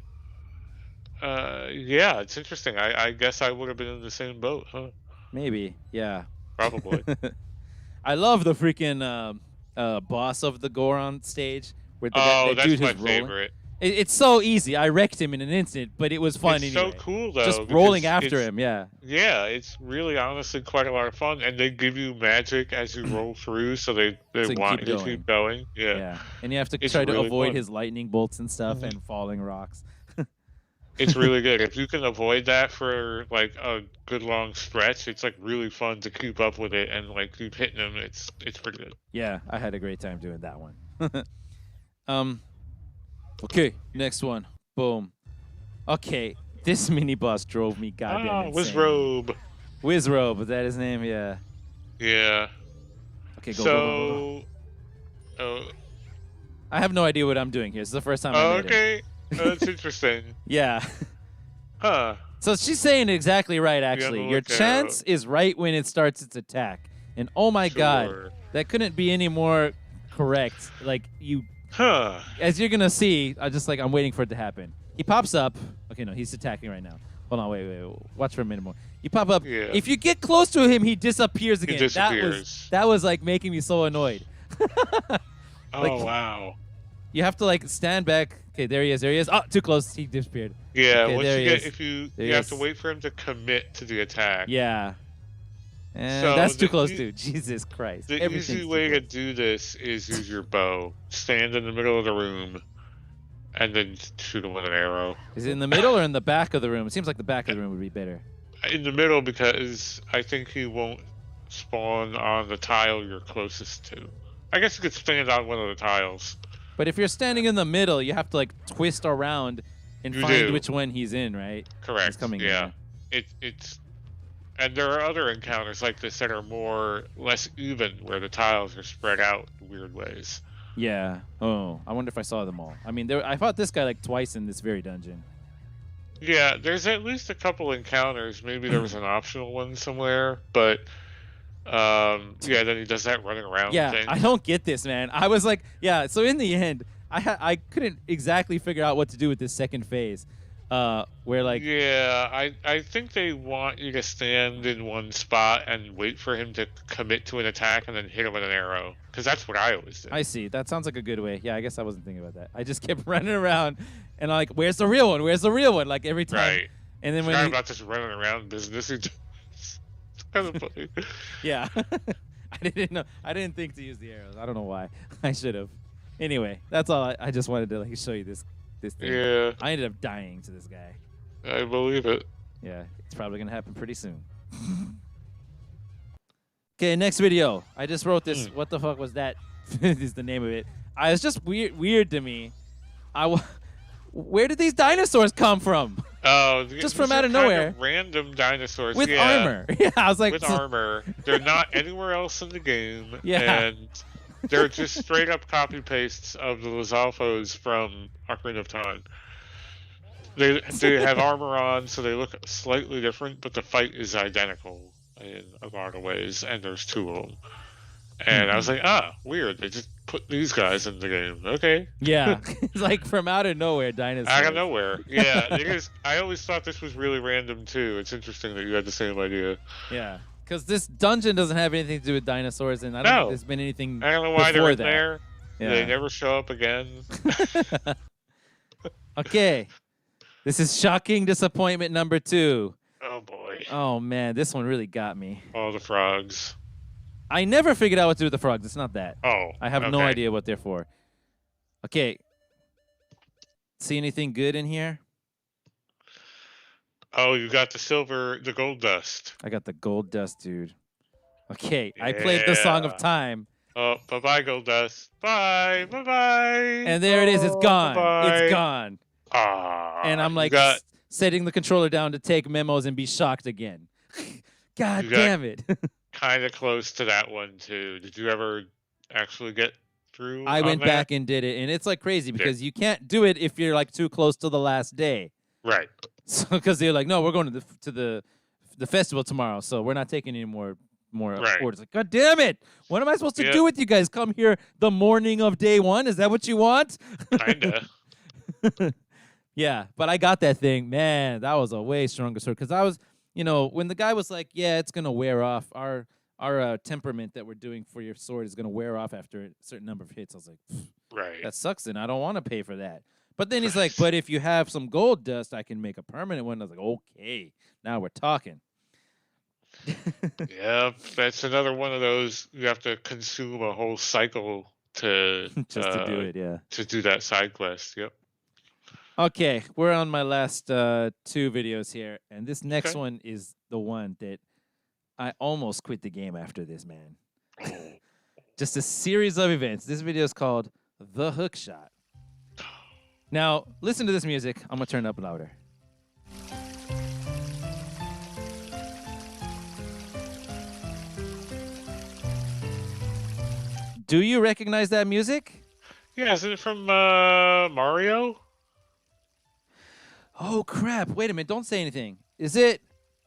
yeah, it's interesting. I guess I would have been in the same boat, huh? Maybe. Yeah. Probably. I love the freaking boss of the Goron stage where Oh, that that's dude my who's rolling. favorite. It's so easy. I wrecked him in an instant, but it was fun It's anyway. so cool though. Just rolling because after it's- him. Yeah. Yeah, it's really honestly quite a lot of fun, and they give you magic as you roll through, so they So you want keep you to keep going. Yeah. Yeah. And you have to It's try to really avoid fun. his lightning bolts and stuff Mhm. and falling rocks. It's really good. If you can avoid that for like a good long stretch, it's like really fun to keep up with it and like keep hitting them. It's pretty good. Yeah, I had a great time doing that one. Okay, next one. Boom. Okay, this mini boss drove me goddamn insane. Wizrobe. Wizrobe, is that his name? Yeah. Yeah. Okay, go. So. Oh. I have no idea what I'm doing here. This is the first time I made him. Okay. That's interesting. Yeah. Huh. So she's saying it exactly right, actually. Your look chance out. is right when it starts its attack. And oh my god, Sure. that couldn't be any more correct. Like, Huh. as you're gonna see, I'm waiting for it to happen. He pops up. Okay, no, he's attacking right now. Hold on, wait. Watch for a minute more. You pop up. Yeah. If you get close to him, he disappears again. disappears. That was like making me so annoyed. Oh wow. You have to like stand back. Okay, there he is. Oh, too close. He disappeared. Yeah. Okay, Once there you he get, is. if you There you he have is. to wait for him to commit to the attack. Yeah. And So that's too the close, e- too. Jesus Christ. The Everything's easy too way to close. do this is use your bow. Stand in the middle of the room, and then shoot him with an arrow. Is it in the middle or in the back of the room? It seems like the back of the room would be better. In the middle, because I think he won't spawn on the tile you're closest to. I guess you could stand on one of the tiles. But if you're standing in the middle, you have to like twist around and You find do. which one he's in, right? He's Correct. coming in. Yeah. It's and there are other encounters like this that are less even, where the tiles are spread out in weird ways. Yeah. Oh, I wonder if I saw them all. I mean, I fought this guy like twice in this very dungeon. Yeah, there's at least a couple encounters. Maybe there was an optional one somewhere, but yeah, then he does that running around Yeah, thing. I don't get this, man. I was like, yeah. So in the end, I couldn't exactly figure out what to do with this second phase, where like Yeah, I think they want you to stand in one spot and wait for him to commit to an attack and then hit him with an arrow. Because that's what I always did. I see. That sounds like a good way. Yeah, I guess I wasn't thinking about that. I just kept running around, and like, where's the real one? Where's the real one? Like every time. Right. And then Forgot when about this running around business. It's kind of funny. yeah, I didn't know. I didn't think to use the arrows. I don't know why. I should have. Anyway, that's all. I just wanted to like show you this thing. Yeah, I ended up dying to this guy. I believe it. Yeah, it's probably gonna happen pretty soon. Okay, next video. I just wrote this. What the fuck was that? Is the name of it. It's just weird to me. Where did these dinosaurs come from? Oh, just from out of nowhere. Random dinosaurs with armor. Yeah, I was like, with armor. They're not anywhere else in the game. Yeah. And they're just straight up copy pastes of the Lizalfos from Ocarina of Time. They have armor on, so they look slightly different, but the fight is identical in a lot of ways, and there's two of them. And I was like, weird. They just put these guys in the game. Okay. Yeah. It's like from out of nowhere, dinosaurs. Out of nowhere. Yeah. I always thought this was really random, too. It's interesting that you had the same idea. Yeah. Because this dungeon doesn't have anything to do with dinosaurs, and I don't think there's been anything I don't know why they're in that. there. Yeah. They never show up again. Okay. This is shocking disappointment number 2. Oh, boy. Oh, man. This one really got me. All the frogs. I never figured out what to do with the frogs. It's not that. Oh. I have no idea what they're for. Okay. See anything good in here? Oh, you got the gold dust. I got the gold dust, dude. Okay, I played the Song of Time. Oh, bye-bye, gold dust. Bye, bye-bye. And there it is. It's gone. Bye-bye. It's gone. And I'm like setting the controller down to take memos and be shocked again. God damn it. Kind of close to that one, too. Did you ever actually get through? I went back and did it, and it's like crazy because you can't do it if you're like too close to the last day. Right. So because they're like, no, we're going to the festival tomorrow, so we're not taking any more orders. Like, God damn it! What am I supposed to do with you guys? Come here the morning of day 1? Is that what you want? Kinda. Yeah, but I got that thing. Man, that was a way stronger sword because I was, when the guy was like, yeah, it's gonna wear off. Our temperament that we're doing for your sword is gonna wear off after a certain number of hits. I was like, right. That sucks, and I don't want to pay for that. But then he's like, but if you have some gold dust, I can make a permanent one. I was like, okay, now we're talking. Yeah, that's another one of those. You have to consume a whole cycle to just to do it. Yeah, to do that side quest. Yep. Okay, we're on my last 2 videos here, and this next one is the one that I almost quit the game after this, man. Just a series of events. This video is called The Hook Shot. Now, listen to this music. I'm going to turn it up louder. Do you recognize that music? Yeah, isn't it from Mario? Oh, crap. Wait a minute. Don't say anything. Is it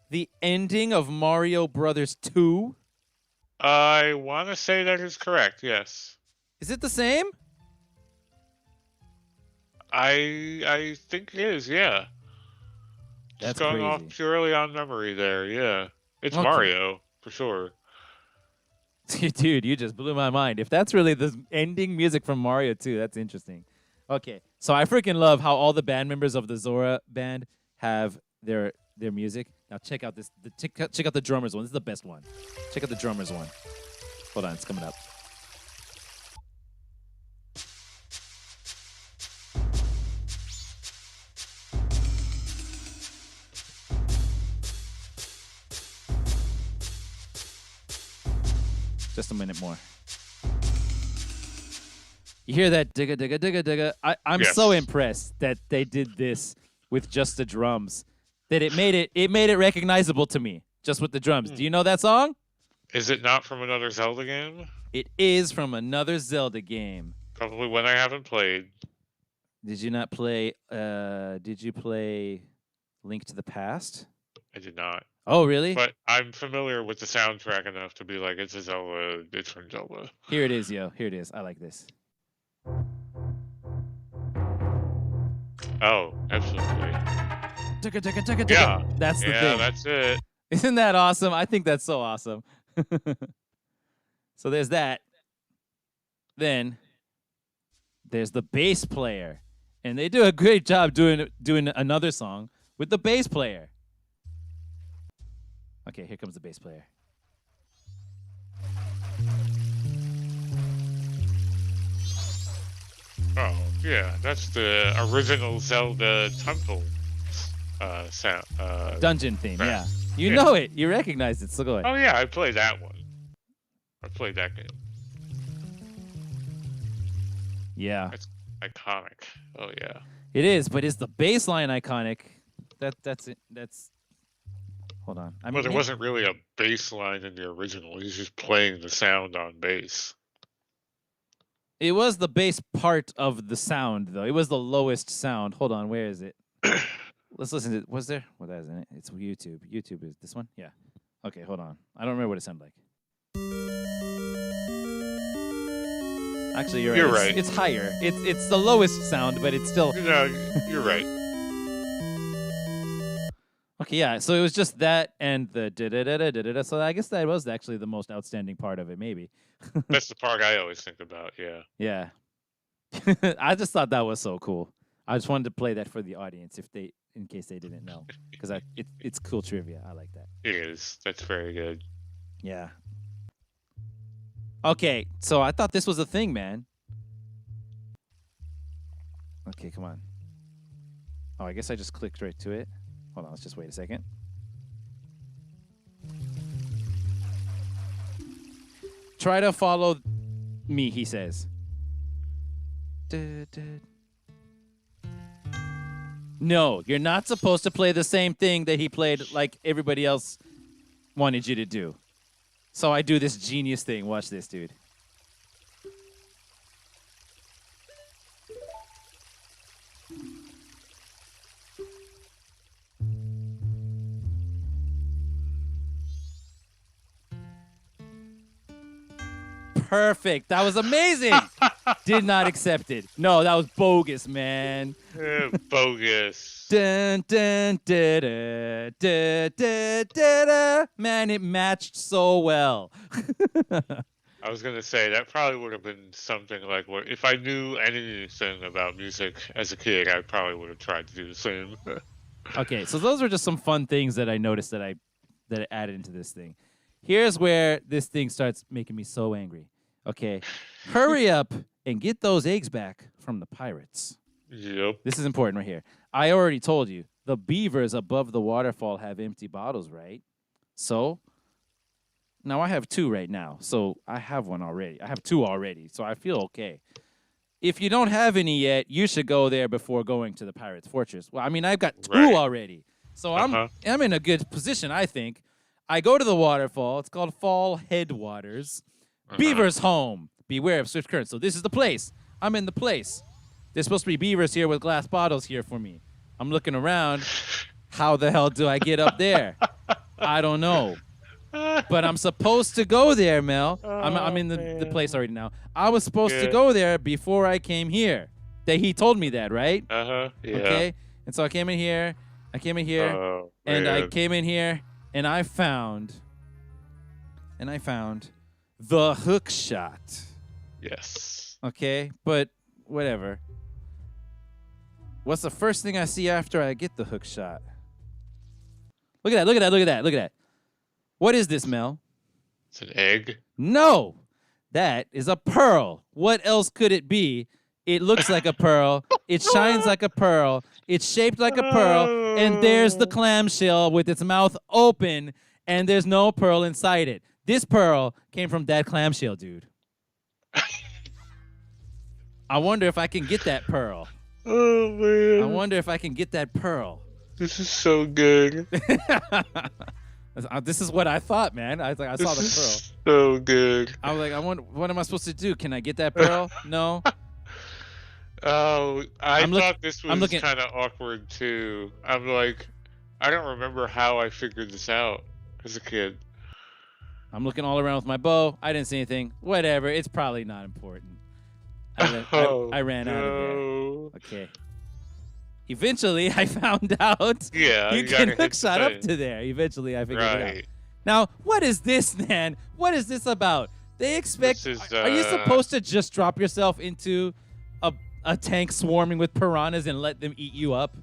the ending of Mario Brothers 2? I want to say that is correct, yes. Is it the same? I think it is, yeah. That's Just going crazy. off purely on memory there, yeah. It's Mario, for sure. Dude, you just blew my mind. If that's really the ending music from Mario 2, that's interesting. Okay, so I freaking love how all the band members of the Zora band have their music. Now check out this. Check out the drummers one. This is the best one. Check out the drummers one. Hold on, it's coming up. Just a minute more. You hear that digga digga digga digga? I'm so impressed that they did this with just the drums that it made it recognizable to me just with the drums. Do you know that song? Is it not from another Zelda game? It is from another Zelda game. Probably one I haven't played. Did you not play? Did you play Link to the Past? I did not. Oh, really? But I'm familiar with the soundtrack enough to be like, it's a Zelda. It's from Zelda. Here it is, yo. Here it is. I like this. Oh, absolutely. Yeah, that's the thing. Yeah, that's it. Isn't that awesome? I think that's so awesome. So there's that. Then there's the bass player, and they do a great job doing another song with the bass player. Okay, here comes the bass player. Oh, yeah, that's the original Zelda temple sound. Dungeon theme, right. yeah. You know it. You recognize it, so go ahead. Oh, yeah, I played that one. I played that game. Yeah. That's iconic. Oh, yeah. It is, but is the bass line iconic? That's it. That's... Hold on. I Well, there wasn't really a bass line in the original. He's just playing the sound on bass. It was the bass part of the sound, though. It was the lowest sound. Hold on, where is it? Let's listen to it. Was there? Well, that isn't it. It's YouTube. YouTube is this one? Yeah. Okay, hold on. I don't remember what it sounded like. Actually, you're right. You're right. It's higher. It's the lowest sound, but it's still... No, you're right. Okay, yeah. So it was just that and the da-da-da-da-da-da. So I guess that was actually the most outstanding part of it, maybe. That's the part I always think about, yeah. Yeah. I just thought that was so cool. I just wanted to play that for the audience in case they didn't know, because it's cool trivia. I like that. It is. That's very good. Yeah. Okay, so I thought this was a thing, man. Okay, come on. Oh, I guess I just clicked right to it. Hold on, let's just wait a second. Try to follow me, he says. No, you're not supposed to play the same thing that he played like everybody else wanted you to do. So I do this genius thing. Watch this, dude. Perfect. That was amazing. Did not accept it. No, that was bogus, man. Bogus. Dun, dun, da, da, da, da, da, da. Man, it matched so well. I was going to say, that probably would have been something like what, if I knew anything about music as a kid, I probably would have tried to do the same. Okay, so those were just some fun things that I noticed that I added into this thing. Here's where this thing starts making me so angry. Okay, hurry up and get those eggs back from the pirates. Yep. This is important right here. I already told you, the beavers above the waterfall have empty bottles, right? So, now I have 2 right now. So, I have one already. I have 2 already, so I feel okay. If you don't have any yet, you should go there before going to the Pirates Fortress. Well, I mean, I've got 2 already. So, I'm in a good position, I think. I go to the waterfall. It's called Fall Headwaters. Beavers home. Beware of swift currents. So this is the place. I'm in the place. There's supposed to be beavers here with glass bottles here for me. I'm looking around. How the hell do I get up there? I don't know. But I'm supposed to go there, Mel. I'm in the place already now. I was supposed to go there before I came here. He told me that, right? Yeah. Okay. And so I came in here. I came in here. And I found the hook shot. Yes. Okay, but whatever. What's the first thing I see after I get the hook shot? Look at that. What is this, Mel? It's an egg. No, that is a pearl. What else could it be? It looks like a pearl. It shines like a pearl. It's shaped like a pearl. And there's the clamshell with its mouth open, and there's no pearl inside it. This pearl came from that clamshell, dude. I wonder if I can get that pearl. Oh I man, wonder if I can get that pearl. this is so good. This is what I thought, man. I saw This the pearl. is so good. I was like, I wonder, what am I supposed to do? Can I get that pearl? No. Oh, I I'm look. thought this I'm was looking. kind of awkward too. I'm like, I don't remember how I figured this out as a kid. I'm looking all around with my bow. I didn't see anything. Whatever. It's probably not important. Oh I ran out of there. no. Okay. Eventually, I found out Yeah, you you can gotta hit the hookshot up thing. to there. Eventually, I figured it out. Right. Now, what is this, man? What is this about? They expect. This is Are you supposed to just drop yourself into a tank swarming with piranhas and let them eat you up?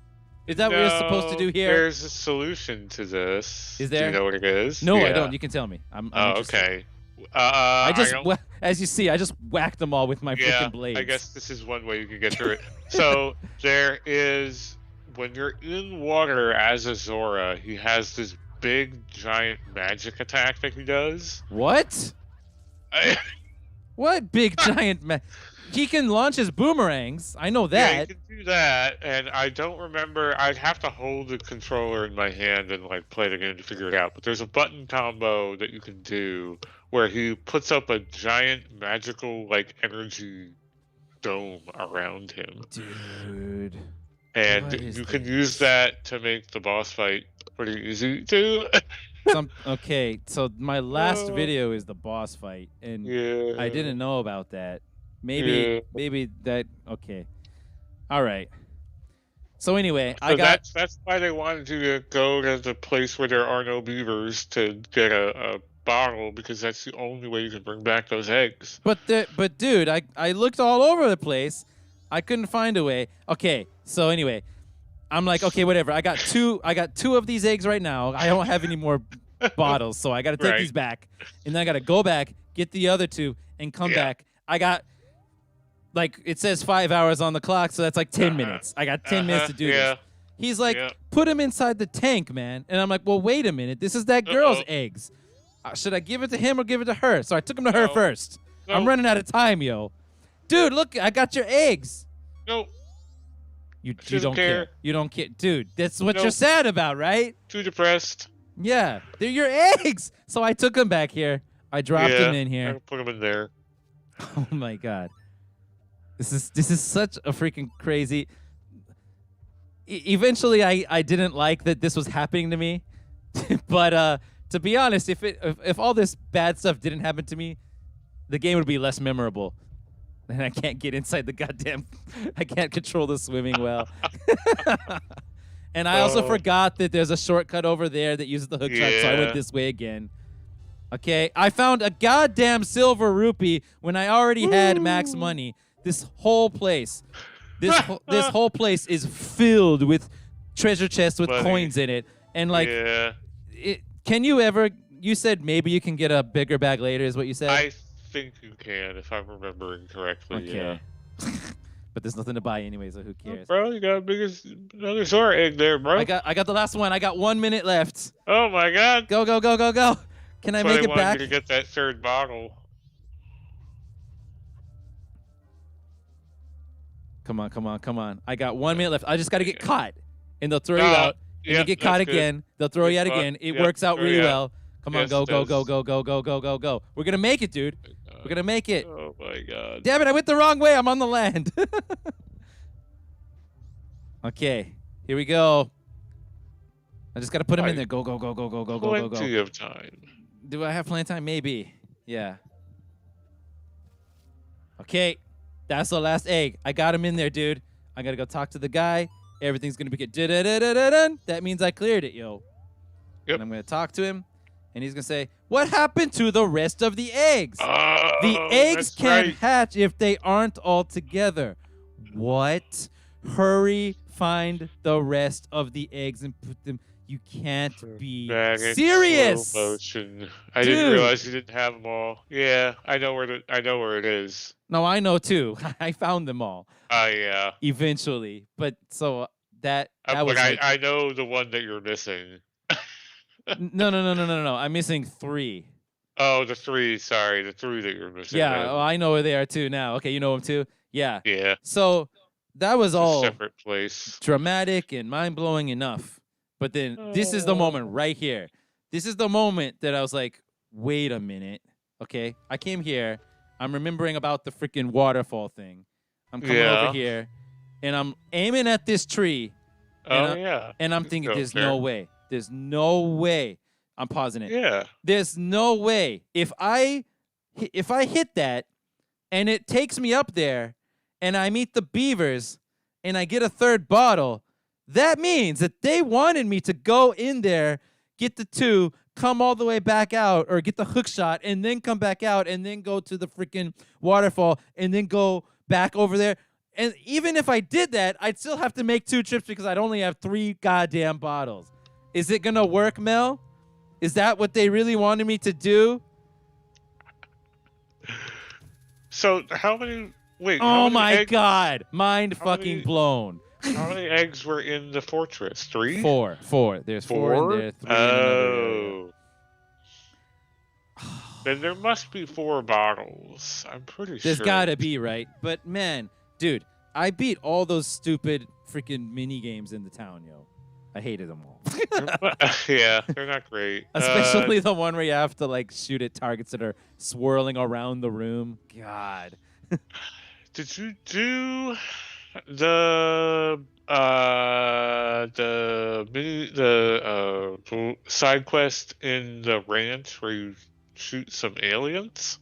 Is that what you're supposed to do here? There's a solution to this. Is Do there? you know what it is? No, I Yeah. don't. You can tell me. I'm Oh, interested. okay. I just, don't- as you see, I just whacked them all with my yeah, freaking blades. I guess this is one way you can get through it. So there is, when you're in water as a Zora, he has this big giant magic attack that he does. What? What big giant man? He can launch his boomerangs. I know Yeah, you that. can do that, and I don't remember. I'd have to hold the controller in my hand and like play the game to figure it out. But there's a button combo that you can do where he puts up a giant magical like energy dome around him, Dude. and What is you can this? use that to make the boss fight pretty easy too. Okay, so my last Oh. video is the boss fight, and Yeah, I didn't know about that. Maybe, Yeah. maybe that. Okay, all right. So anyway, So I got. that's why they wanted you to go to the place where there are no beavers to get a bottle, because that's the only way you can bring back those eggs. But dude, I looked all over the place. I couldn't find a way. Okay, so anyway, I'm like, okay, whatever. I got two of these eggs right now. I don't have any more bottles, so I got to take Right. these back, and then I got to go back, get the other two, and come Yeah. back. I got, like, it says 5 hours on the clock, so that's like 10 Uh-huh. minutes. I got 10 minutes to do yeah. this. He's like, Yeah. put him inside the tank, man. And I'm like, well, wait a minute. This is that girl's Uh-oh. eggs. Should I give it to him or give it to her? So I took him to her No. first. I'm No. running out of time, yo. Dude, look, I got your eggs. No, You Doesn't don't care. care. You don't care. Dude, that's what Nope. you're sad about, right? too depressed. Yeah, they're your eggs. So I took them back here. I dropped Yeah, them in I here. can put them in there. Oh my god. This is such a freaking crazy. Eventually I didn't like that this was happening to me. But to be honest, if all this bad stuff didn't happen to me, the game would be less memorable. And I can't get inside the goddamn I can't control the swimming well. And I also Oh. forgot that there's a shortcut over there that uses the hook shot, so I went Yeah. this way again. Okay, I found a goddamn silver rupee when I already had max money. This whole place, this whole place is filled with treasure chests with Money. coins in it, and like, Yeah, can you ever? You said maybe you can get a bigger bag later, is what you said. I think you can, if I'm remembering correctly. Okay, Yeah. but there's nothing to buy anyway, so who cares? Bro, you got another Zora egg there, bro. I got the last one. I got 1 minute left. Oh my god. Go go go go go! Can I That's why make they it wanted back? you to get that third bottle. Come on, come on, come on. I got 1 minute left. I just got to get caught, and they'll throw you Ah, out. And yeah, you get caught that's good. again. They'll throw you out Get caught. again. It Yep, works out throw really you out. well. Come on, Yes, go it go go does. go go go go go go. We're gonna make it, dude. We're gonna make it. Oh my god. Damn it! I went the wrong way. I'm on the land. Okay, here we go. I just gotta put him in Right. there. Go go go go go go go go Plenty go. of time. Do I have plenty of time? Maybe. Yeah. Okay, that's the last egg. I got him in there, dude. I gotta go talk to the guy. Everything's gonna be good. Da-da-da-da-da-dun. That means I cleared it, yo. Yep. And I'm gonna talk to him, and he's gonna say, "What happened to the rest of the eggs? The Oh, eggs that's can't right. hatch if they aren't all together." What? Hurry, find the rest of the eggs and put them. You can't be Back in serious. slow motion. I Dude. didn't realize you didn't have them all. Yeah, I know where it is. No, I know too. I found them all Yeah. eventually, but so that But was like, I know the one that you're missing. no. I'm missing 3. Oh, the 3. Sorry, the 3 that you're missing. Yeah, then. oh, I know where they are too now. Okay, you know them too. Yeah. Yeah. So that was a all separate place. dramatic and mind-blowing enough. But then this is the moment right here. This is the moment that I was like, wait a minute. Okay, I came here. I'm remembering about the freaking waterfall thing. I'm coming over here, and I'm aiming at this tree. And I'm thinking, there's no way. There's no way. I'm pausing it. Yeah. There's no way. If I hit that, and it takes me up there, and I meet the beavers, and I get a third bottle, that means that they wanted me to go in there, get the 2, come all the way back out, or get the hook shot, and then come back out, and then go to the freaking waterfall, and then go back over there. And even if I did that, I'd still have to make 2 trips because I'd only have 3 goddamn bottles. Is it gonna work, Mel? Is that what they really wanted me to do? So how many? Wait. Oh my god! Mind fucking blown. How many eggs were in the fortress? 3? 4. There's 4 in there. 3 in another area. Then there must be 4 bottles. I'm pretty sure. There's gotta be, right? But man, dude, I beat all those stupid freaking mini games in the town, yo. I hated them all. Yeah, they're not great. Especially the one where you have to like shoot at targets that are swirling around the room. God. Did you do the side quest in the ranch where you shoot some aliens?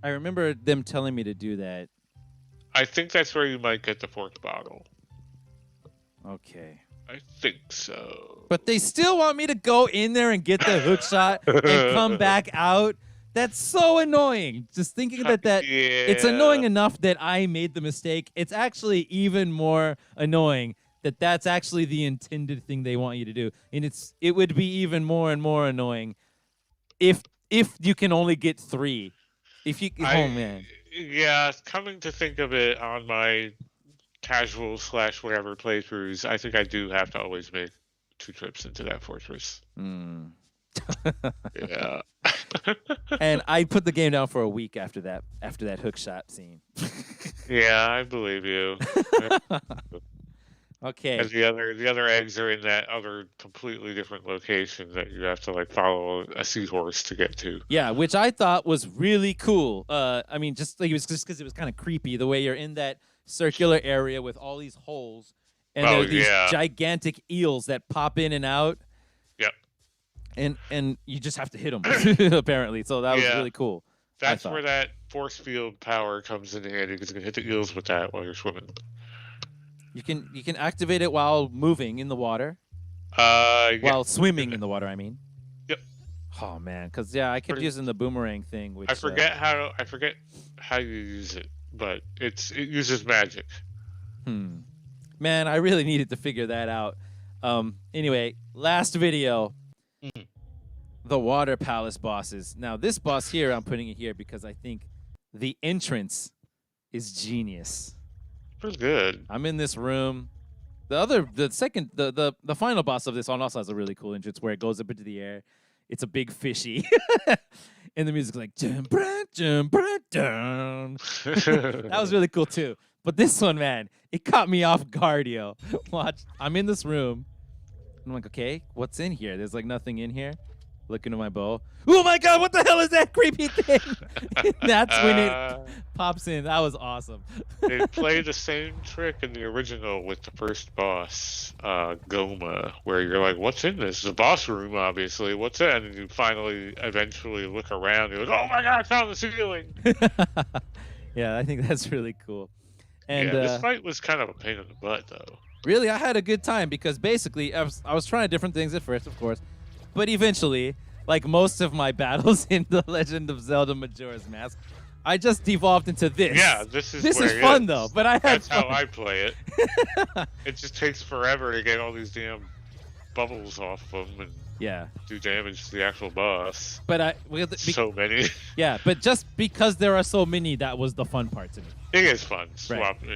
I remember them telling me to do that. I think that's where you might get the 4th bottle. Okay. I think so. But they still want me to go in there and get the hook shot and come back out. That's so annoying. Just thinking that it's annoying enough that I made the mistake. It's actually even more annoying that that's actually the intended thing they want you to do. And it would be even more and more annoying if you can only get 3. Oh man. Yeah, coming to think of it, on my casual / whatever playthroughs, I think I do have to always make 2 trips into that fortress. Yeah. And I put the game down for a week after that hook shot scene. Yeah, I believe you. Okay. And the other eggs are in that other completely different location that you have to like follow a seahorse to get to. Yeah, which I thought was really cool. I mean, just because it was kind of creepy the way you're in that circular area with all these holes, and there are these gigantic eels that pop in and out. Yep. And you just have to hit them apparently. So that was really cool. That's where that force field power comes in handy, because you can hit the eels with that while you're swimming. You can activate it while moving in the water. While swimming in the water, I mean. Yep. Oh man, because I kept using the boomerang thing. Which I forget how you use it, but it uses magic. Man, I really needed to figure that out. Anyway, last video. The Water Palace bosses. Now, this boss here, I'm putting it here because I think the entrance is genius. Pretty good. I'm in this room. The final boss of this one also has a really cool entrance where it goes up into the air. It's a big fishy. And the music's like, dun, dun, dun, dun. That was really cool too. But this one, man, it caught me off guard, yo. Watch. I'm in this room. I'm like, okay, what's in here? There's like nothing in here. Look into my bow. Oh my god, what the hell is that creepy thing? That's when it pops in. That was awesome. They play the same trick in the original with the first boss, Goma, where you're like, what's in this? It's a boss room, obviously. What's that? And you eventually look around. You're like, oh my god, it's on the ceiling. Yeah, I think that's really cool. And this fight was kind of a pain in the butt, though. Really, I had a good time because basically I was trying different things at first, of course. But eventually, like most of my battles in The Legend of Zelda Majora's Mask, I just devolved into this. Yeah, this is fun though. But that's how I play it. It just takes forever to get all these damn bubbles off of them and do damage to the actual boss. But so many. Yeah, but just because there are so many, that was the fun part to me. It is fun swapping,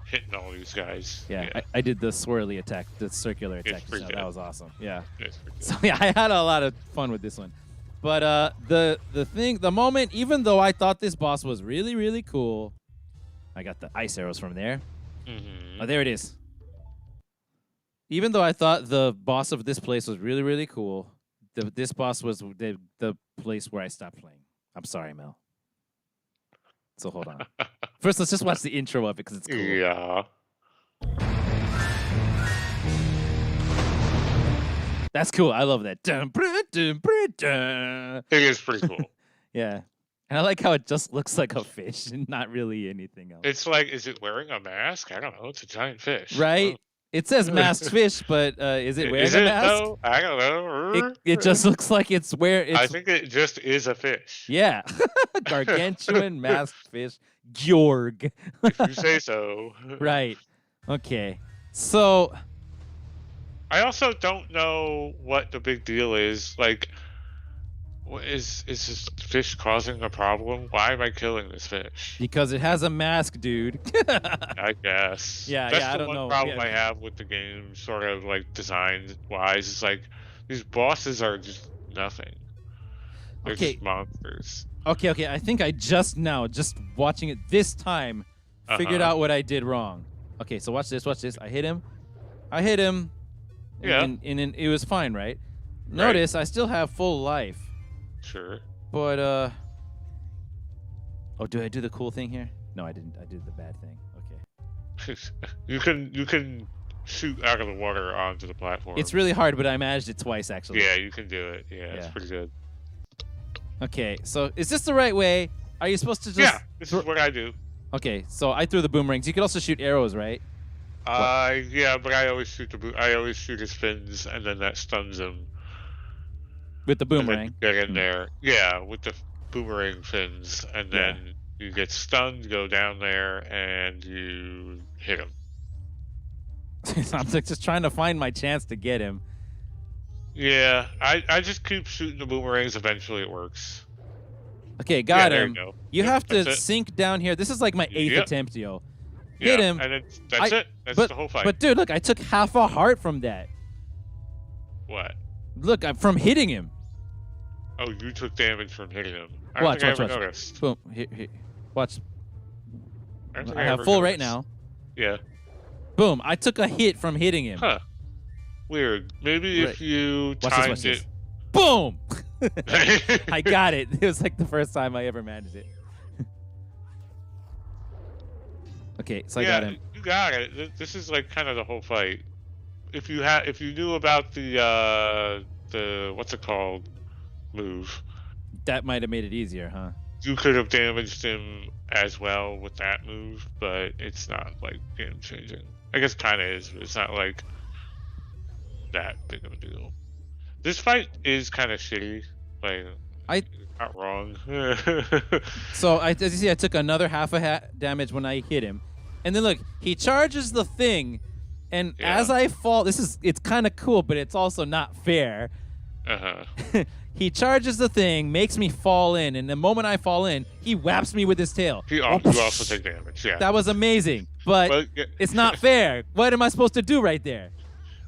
hitting all these guys. Yeah. I did the swirly attack, the circular attack. So that was awesome. Yeah. So yeah, I had a lot of fun with this one. But the moment, even though I thought this boss was really, really cool, I got the ice arrows from there. Oh, there it is. Even though I thought the boss of this place was really, really cool, this boss was the place where I stopped playing. I'm sorry, Mel. So hold on. First, let's just watch the intro of it because it's cool. Yeah. That's cool. I love that. It is pretty cool. Yeah. And I like how it just looks like a fish and not really anything else. It's like, is it wearing a mask? I don't know. It's a giant fish. Right? Oh. It says masked fish, but is it wearing Is a it, mask? though? I don't know. It just looks like it's where it's. I think it just is a fish. Yeah. Gargantuan masked fish. Gjorg. If you say so. Right. Okay. So. I also don't know what the big deal is. Like, is this fish causing a problem? Why am I killing this fish? Because it has a mask, dude. I guess. Yeah, That's I the don't one know. problem I have with the game, sort of like design-wise. Is like these bosses are just nothing. They're just monsters. Okay. I think I just watching it this time, figured out what I did wrong. Okay, so watch this. I hit him. Yeah. And it was fine, right? Notice I still have full life. Sure. But oh, do I do the cool thing here? No, I didn't. I did the bad thing. Okay. you can shoot out of the water onto the platform. It's really hard, but I managed it twice actually. Yeah, you can do it. Yeah, it's pretty good. Okay, so is this the right way? Are you supposed to just? Yeah, this is what I do. Okay, so I threw the boomerangs. You could also shoot arrows, right? Yeah, but I always shoot his fins, and then that stuns him. With the boomerang. Get in there. Yeah, with the boomerang fins, and then you get stunned, go down there, and you hit him. I'm just trying to find my chance to get him. Yeah, I just keep shooting the boomerangs. Eventually, it works. Okay, got him. There you go. You have to sink down here. This is like my 8th attempt, yo. Hit him. And that's it. That's the whole fight. But dude, look, I took half a heart from that. What? Look, I'm from hitting him. Oh, you took damage from hitting him. Watch. Noticed. Boom. Here. Watch. I have noticed. full right now. Yeah. Boom. I took a hit from hitting him. Huh. Weird. Maybe if you timed it. Boom! I got it. It was like the first time I ever managed it. Okay, so I got him. You got it. This is like kind of the whole fight. If you knew about the what's it called move, that might have made it easier, huh? You could have damaged him as well with that move, but it's not like game changing. I guess kind of is, but it's not like that big of a deal. This fight is kind of shitty. Like, not wrong. So as you see, I took another half a damage when I hit him, and then look, he charges the thing, and as I fall, it's kind of cool, but it's also not fair. He charges the thing, makes me fall in, and the moment I fall in, he whaps me with his tail. You also take damage. Yeah. That was amazing, but it's not fair. What am I supposed to do right there?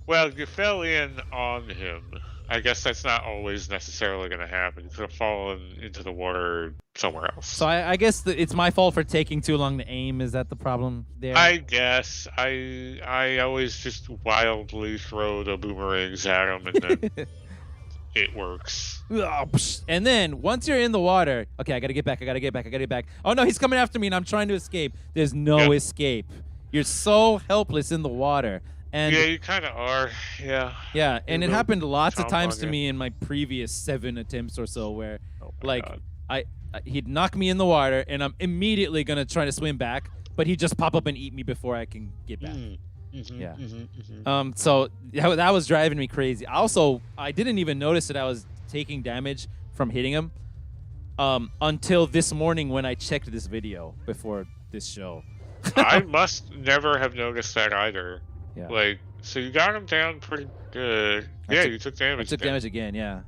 Well, you fell in on him. I guess that's not always necessarily going to happen. You could have fallen into the water somewhere else. So I guess it's my fault for taking too long to aim. Is that the problem there? I guess. I always just wildly throw the boomerangs at him, and then it works. And then once you're in the water, okay, I got to get back. Oh, no, he's coming after me, and I'm trying to escape. There's no escape. You're so helpless in the water. And yeah, you kind of are. Yeah. Yeah, and it happened lots of times to me in my previous 7 attempts or so, where he'd knock me in the water, and I'm immediately gonna try to swim back, but he'd just pop up and eat me before I can get back. So that was driving me crazy. Also, I didn't even notice that I was taking damage from hitting him until this morning when I checked this video before this show. I must never have noticed that either. Yeah. So you got him down pretty good. You took damage. I took damage again, yeah.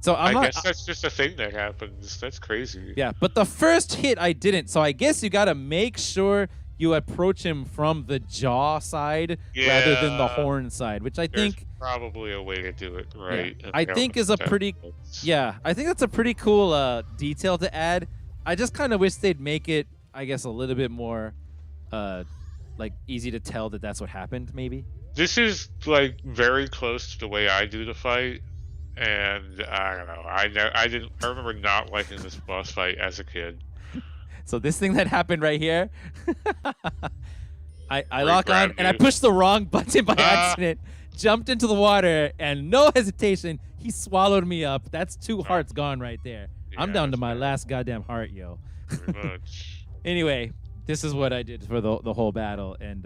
So I guess that's just a thing that happens. That's crazy. Yeah, but the first hit I didn't. So I guess you got to make sure you approach him from the jaw side rather than the horn side, which I think probably a way to do it Yeah, right. And I I don't know think is a if that pretty was. yeah, I think that's a pretty cool detail to add. I just kind of wish they'd make it, I guess, a little bit more uh like easy to tell that that's what happened. Maybe. This is like very close to the way I do the fight, and I don't know. I didn't. I remember not liking this boss fight as a kid. So this thing that happened right here, I Where he lock on grabbed and I you. pushed the wrong button by Ah, accident, jumped into the water, and no hesitation, he swallowed me up. That's two oh, hearts gone right there. I'm yeah, down to that's my last terrible. goddamn heart, yo. Pretty much. Anyway, this is what I did for the whole battle, and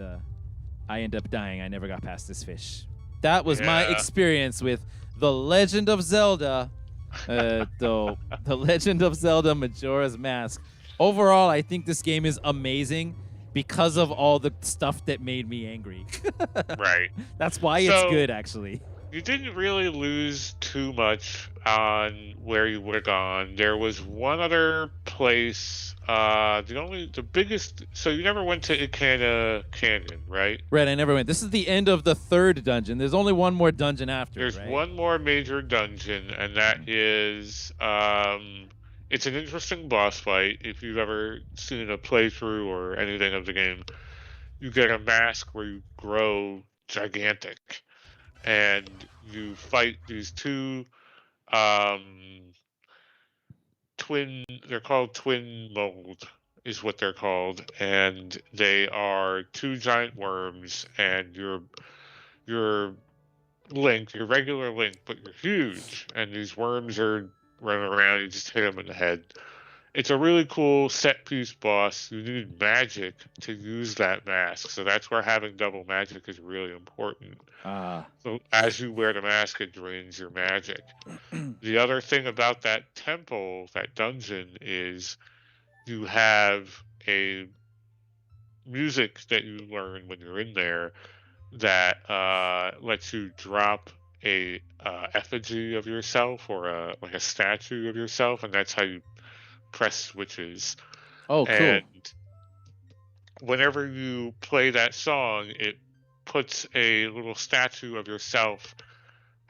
I end up dying. I never got past this fish. That was my Yeah. experience with The Legend of Zelda, the Legend of Zelda Majora's Mask. Overall, I think this game is amazing because of all the stuff that made me angry. Right. That's why it's So good, actually. you didn't really lose too much on where you would have gone. There was one other place. The biggest. So you never went to Ikana Canyon, right? Right, I never went. This is the end of the third dungeon. There's only one more dungeon after it, There's right? one more major dungeon, and that is it's an interesting boss fight. If you've ever seen a playthrough or anything of the game, you get a mask where you grow gigantic, and you fight these two um twin. They're called twin mold, is what they're called, and they are two giant worms, and you're Link, your regular Link, but you're huge, and these worms are running around. You just hit them in the head. It's a really cool set piece boss. You need magic to use that mask, so that's where having double magic is really important. Ah. So as you wear the mask, it drains your magic. The other thing about that temple, that dungeon, is you have a music that you learn when you're in there that lets you drop a effigy of yourself or like a statue of yourself, and that's how you press switches. Oh, cool. And whenever you play that song, it puts a little statue of yourself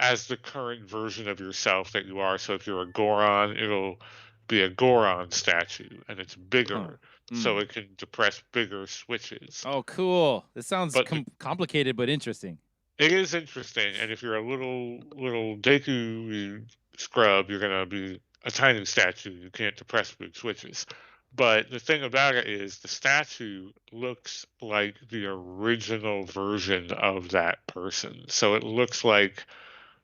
as the current version of yourself that you are. So if you're a Goron, it'll be a Goron statue, and it's Huh. bigger, so Mm. it can depress bigger switches. Oh, cool. This sounds But complicated but interesting. it is interesting, and if you're a little Deku scrub, you're gonna be a tiny statue. You can't depress big switches. But the thing about it is, the statue looks like the original version of that person. So it looks like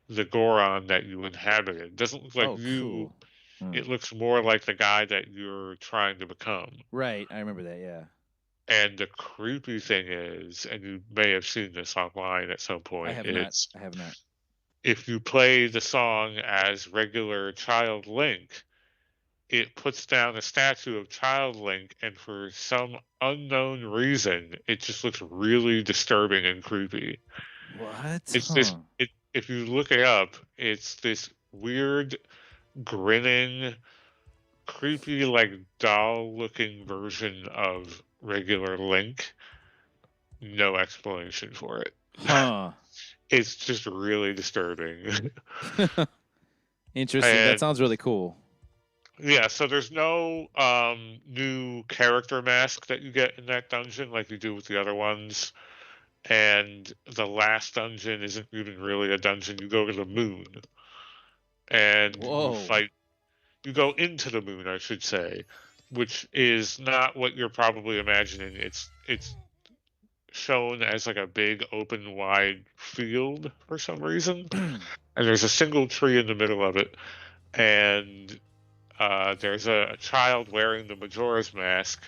the Goron that you inhabited. It doesn't look like Oh, you. cool. Hmm. It looks more like the guy that you're trying to become. Right, I remember that. Yeah. And the creepy thing is, and you may have seen this online at some I point, have not. it's I have not. if you play the song as regular Child Link, it puts down a statue of Child Link, and for some unknown reason, it just looks really disturbing and creepy. What? It's this Huh. it if you look it up, it's this weird grinning, creepy like doll looking version of regular Link. No explanation for it. Huh. It's just really disturbing. Interesting. That And sounds really cool. yeah, so there's no new character mask that you get in that dungeon like you do with the other ones. And the last dungeon isn't even really a dungeon. You go to the moon and Whoa. you go into the moon, I should say, which is not what you're probably imagining. It's shown as like a big open wide field for some reason. And there's a single tree in the middle of it. And there's a child wearing the Majora's Mask,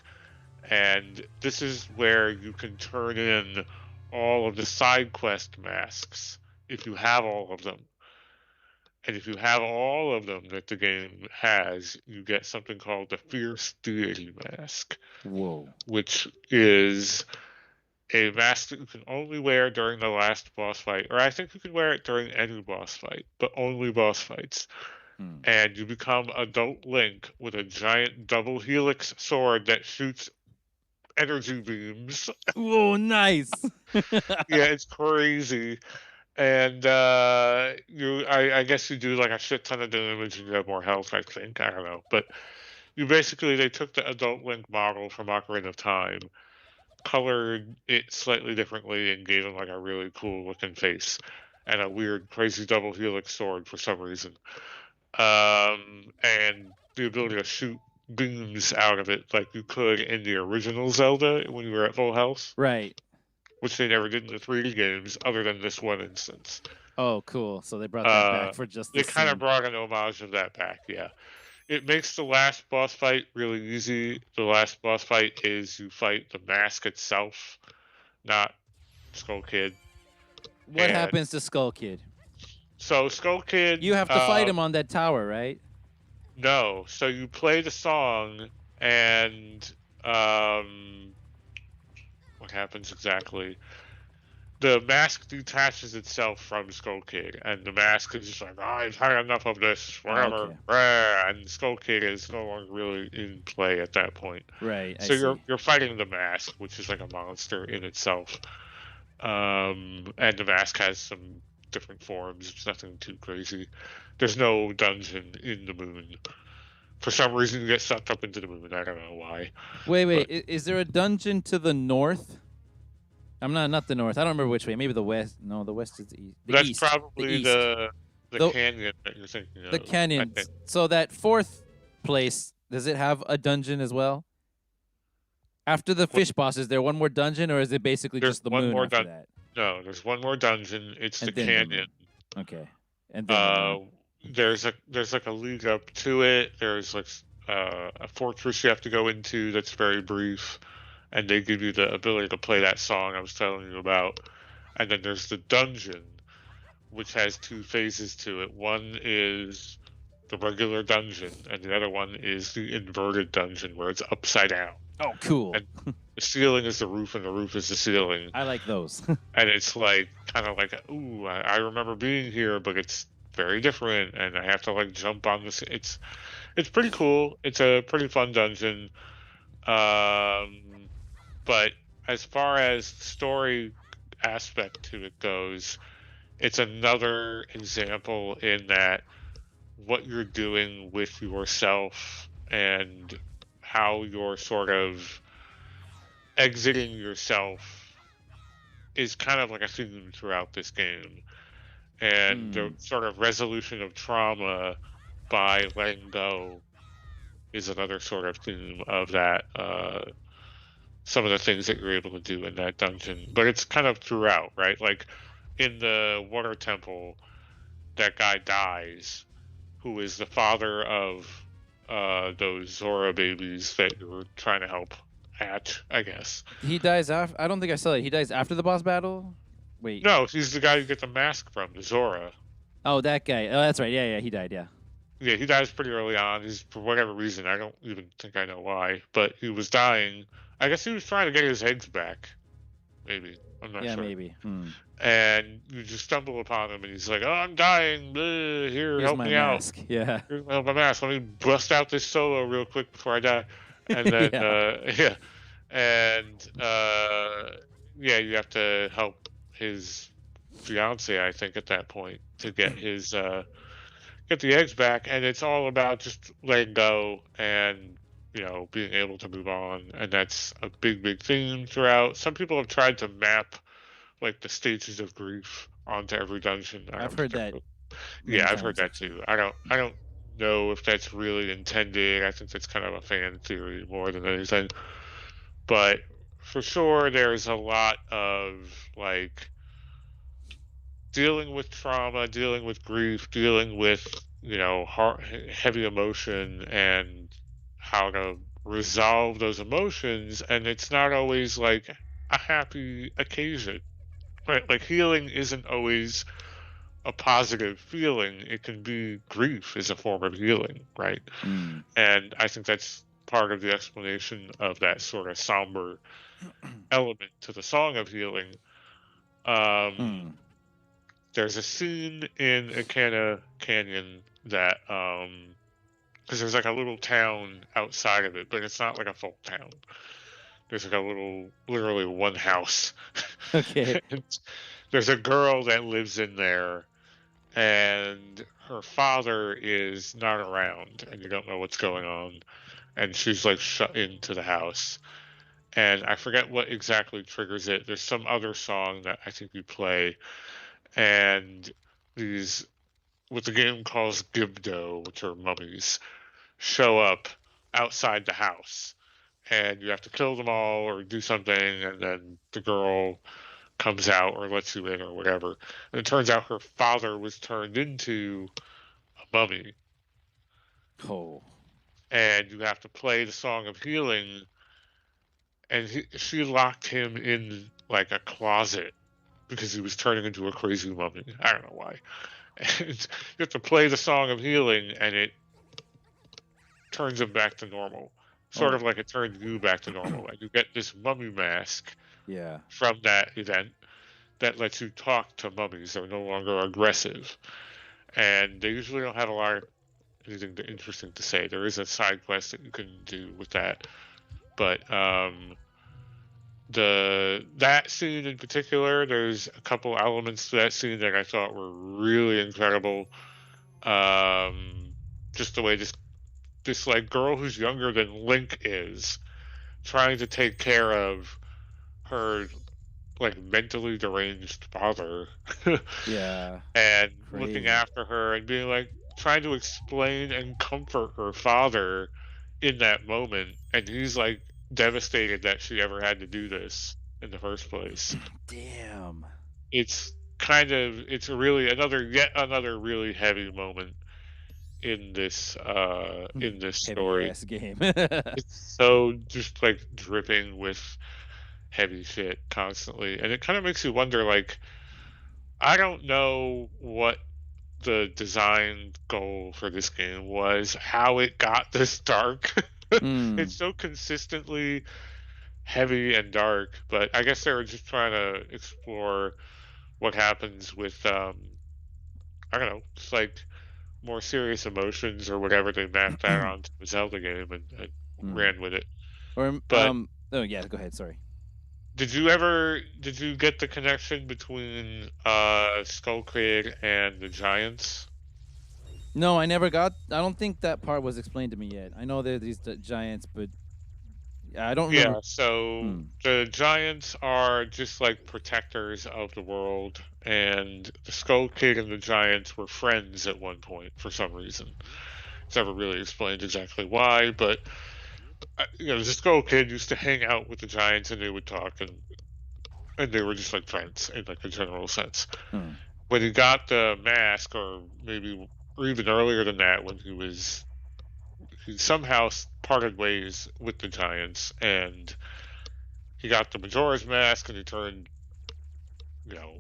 and this is where you can turn in all of the side quest masks if you have all of them. And if you have all of them that the game has, you get something called the Fierce Deity Mask, Whoa. which is a mask that you can only wear during the last boss fight, or I think you can wear it during any boss fight, but only boss fights. Hmm. And you become adult Link with a giant double helix sword that shoots energy beams. Whoa, nice. Yeah, it's crazy. And I guess you do like a shit ton of damage and you have more health. I think I don't know, but they took the adult Link model from Ocarina of Time, colored it slightly differently, and gave him like a really cool looking face and a weird, crazy double helix sword for some reason. And the ability to shoot beams out of it like you could in the original Zelda when you were at full health, Right. which they never did in the 3D games, other than this one instance. Oh, cool. So they brought that back Uh, for just they this kind of scene. brought an homage of that back, yeah. It makes the last boss fight really easy. The last boss fight is you fight the mask itself, not Skull Kid. What And happens to Skull Kid? so Skull You Kid, have to fight him on that tower, right? no. So you play the song, and um, what happens exactly? The mask detaches itself from Skull Kid, and the mask is just like, oh, I've had enough of this, Oh, whatever. okay. And Skull Kid is no longer really in play at that point. Right. I So see. you're fighting the mask, which is like a monster in itself. And the mask has some different forms. It's nothing too crazy. There's no dungeon in the moon. For some reason, you get sucked up into the moon. I don't know why. Wait, But Is there a dungeon to the north? I'm not the north. I don't remember which way. Maybe the west. No, the west is the east. The that's east. The probably east. the The canyon that you're thinking the of. I canyon. think So that fourth place, does it have a dungeon as well? After the What- fish boss, is there one more dungeon, or is it basically there's just the one moon more after dungeon. that? No, there's one more dungeon. It's the And then the canyon. moon. Okay. And then the Uh, moon. there's like a lead up to it. There's like a fortress you have to go into that's very brief, and they give you the ability to play that song I was telling you about. And then there's the dungeon, which has two phases to it. One is the regular dungeon, and the other one is the inverted dungeon where it's upside down. Oh, cool. And the ceiling is the roof, and the roof is the ceiling. I like those. And it's like kind of like, ooh, I remember being here, but it's very different, and I have to like jump on this. It's pretty cool. It's a pretty fun dungeon. But as far as story aspect to it goes, it's another example in that what you're doing with yourself and how you're sort of exiting yourself is kind of like a theme throughout this game. And the sort of resolution of trauma by letting go is another sort of theme of that. Some of the things that you're able to do in that dungeon, but it's kind of throughout, right? Like in the water temple, that guy dies, who is the father of those Zora babies that you were trying to help hatch, I guess. He dies after. I don't think I saw it. He dies after the boss battle. Wait. No, he's the guy you get the mask from, the Zora. Oh, that guy. Oh, that's right. Yeah, he died. Yeah. Yeah, he dies pretty early on. He's for whatever reason, I don't even think I know why, but he was dying. I guess he was trying to get his eggs back. Maybe. I'm not Yeah, sure. maybe. And you just stumble upon him, and he's like, "Oh, I'm dying. Here, Here's help my me mask. out. Yeah. Here's my mask. Let me bust out this solo real quick before I die." And then, Yeah. yeah, and yeah, you have to help his fiance, I think, at that point to get his get the eggs back, and it's all about just letting go and being able to move on, and that's a big theme throughout. Some people have tried to map like the stages of grief onto every dungeon. I I've don't heard think that that's many yeah, I've heard times that actually. too. I don't know if that's really intended. I think that's kind of a fan theory more than anything. But for sure, there's a lot of like dealing with trauma, dealing with grief, dealing with heavy emotion, and how to resolve those emotions. And it's not always like a happy occasion, right? Like healing isn't always a positive feeling. It can be grief is a form of healing, right? And I think that's part of the explanation of that sort of somber element to the Song of Healing. There's a scene in Akana Canyon that because there's like a little town outside of it, but it's not like a full town. There's like a little, literally one house. Okay. there's a girl that lives in there, and her father is not around, and you don't know what's going on, and she's like shut into the house. And I forget what exactly triggers it. There's some other song that I think you play, and these what the game calls Gibdo, which are mummies, show up outside the house, and you have to kill them all or do something, and then the girl comes out or lets you in or whatever. And it turns out her father was turned into a mummy, Oh. and you have to play the Song of Healing, and she locked him in like a closet because he was turning into a crazy mummy. I don't know why. And you have to play the Song of Healing, and it turns him back to normal. Sort Oh. of like it turned you back to normal. And you get this mummy mask Yeah. from that event that lets you talk to mummies. They're no longer aggressive. And they usually don't have a lot of anything interesting to say. There is a side quest that you can do with that. But that scene in particular, there's a couple elements to that scene that I thought were really incredible. Just the way this like girl who's younger than Link is trying to take care of her like mentally deranged father Yeah. and looking Crazy. after her and being like trying to explain and comfort her father in that moment, and he's like devastated that she ever had to do this in the first place. Damn. It's really yet another really heavy moment in this Heavy story. ass game. It's so just like dripping with heavy shit constantly, and it kind of makes you wonder like I don't know what the design goal for this game was, how it got this dark. Hmm. It's so consistently heavy and dark, but I guess they were just trying to explore what happens with I don't know, just like more serious emotions or whatever they mapped that onto the Zelda game and Hmm. ran with it. Or But oh yeah, go ahead, sorry. did you get the connection between Skull Kid and the Giants? No, I don't think that part was explained to me yet. I know there are these giants, but I don't remember. Yeah, so Hmm. the Giants are just like protectors of the world, and the Skull Kid and the Giants were friends at one point for some reason. It's never really explained exactly why, but the Skull Kid used to hang out with the Giants and they would talk, and they were just like friends in like a general sense. Hmm. When he got the mask, or even earlier than that, when he somehow parted ways with the Giants, and he got the Majora's mask, and he turned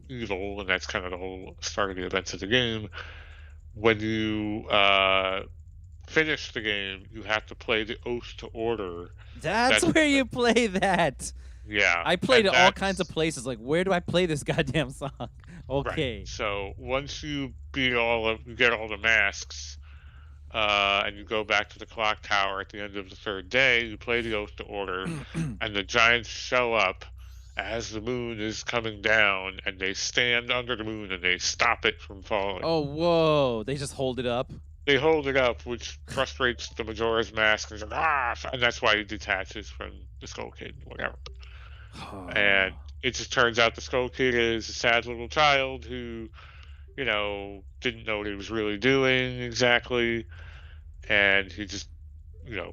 evil, and that's kind of the whole start of the events of the game. When you finish the game, you have to play the Oath to Order. That's That's where you play that. Yeah, I played and it all kinds of that's places. Like, where do I play this goddamn song? right. Okay. So once you get all the masks, and you go back to the clock tower at the end of the third day, you play the Oath to Order, and the giants show up as the moon is coming down, and they stand under the moon and they stop it from falling. Oh, whoa. They just hold it up. They hold it up, which frustrates the Majora's Mask, and, and that's why he detaches from the Skull Kid, whatever. And it just turns out the Skull Kid is a sad little child who, didn't know what he was really doing exactly, and he just,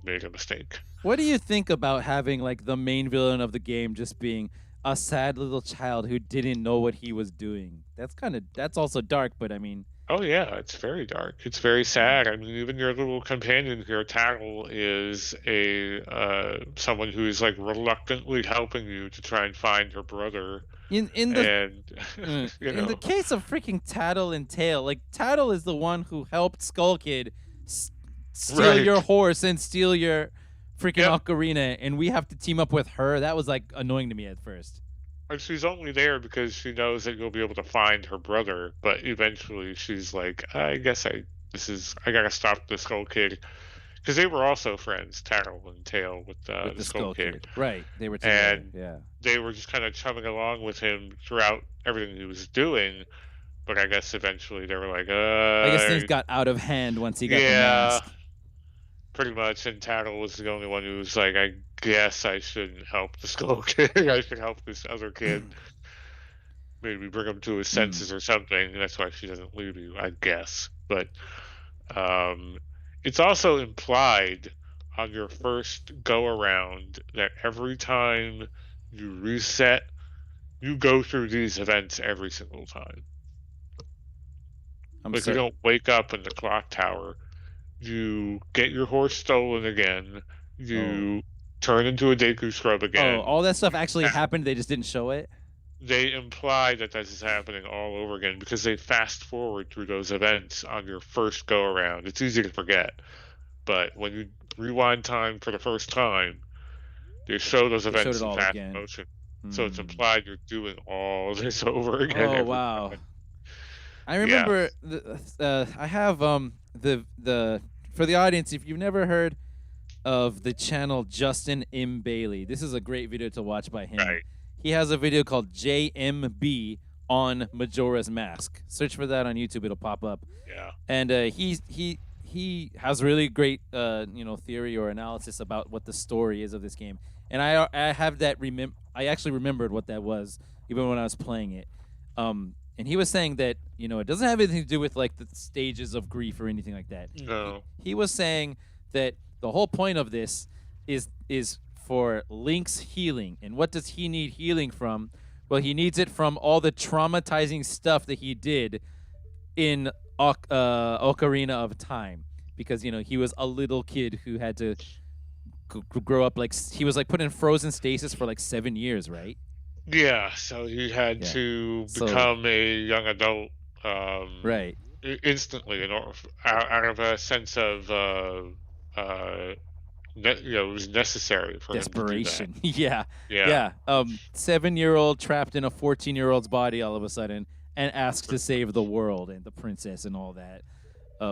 made a mistake. What do you think about having like the main villain of the game just being a sad little child who didn't know what he was doing? That's also dark, but I mean, Oh yeah, it's very dark. It's very sad. I mean, even your little companion here, Tattle, is a someone who is like reluctantly helping you to try and find her brother, in the and you in the know, case of freaking Tattle and Tail, like Tattle is the one who helped Skull Kid s- steal your right? horse and steal your freaking Yep. ocarina, and we have to team up with her. That was like annoying to me at first. And she's only there because she knows that you'll be able to find her brother. But eventually, she's like, I guess I gotta stop the Skull Kid. because they were also friends, Tattle and Tail, with with the the Skull Skull Kid, Kid. Right, they were together. and Yeah. they were just kind of chumming along with him throughout everything he was doing. But I guess eventually they were like, I guess things got out of hand once he got the yeah, mask. pretty much. And Tattle was the only one who was like, I guess I shouldn't help the Skull Kid. I should help this other kid. Maybe bring him to his Mm, senses or something. That's why she doesn't leave you, I guess. But um, it's also implied on your first go around that every time you reset, you go through these events every single time. I'm Like you sorry. don't wake up in the clock tower. You get your horse stolen again. Oh. You turn into a Deku scrub Oh, again. all that stuff actually happened. They just didn't show it. They imply that this is happening all over again because they fast forward through those events on your first go around. It's easy to forget, but when you rewind time for the first time, they show those They showed events it in all fast again. motion. So it's Hmm. implied you're doing all this over again Oh every wow. time. I Yeah, remember. I have the for the audience. If you've never heard of the channel Justin M Bailey, this is a great video to watch by him. right. He has a video called JMB on Majora's Mask. Search for that on YouTube; it'll pop up. Yeah. And he has really great theory or analysis about what the story is of this game. And I have that I actually remembered what that was even when I was playing it. And he was saying that it doesn't have anything to do with like the stages of grief or anything like that. He, No. he was saying that the whole point of this is for Link's healing. And what does he need healing from? Well, he needs it from all the traumatizing stuff that he did in Ocarina of Time, because he was a little kid who had to grow up, like he was like put in frozen stasis for like 7 years, right? Yeah, so he had Yeah. to So become a young adult right, instantly in order, out of a sense of uh, it was necessary for him to do that. desperation. Yeah, Yeah, yeah. 7-year-old trapped in a 14-year-old's body all of a sudden, and asks to pretty save the much. world and the princess and all that,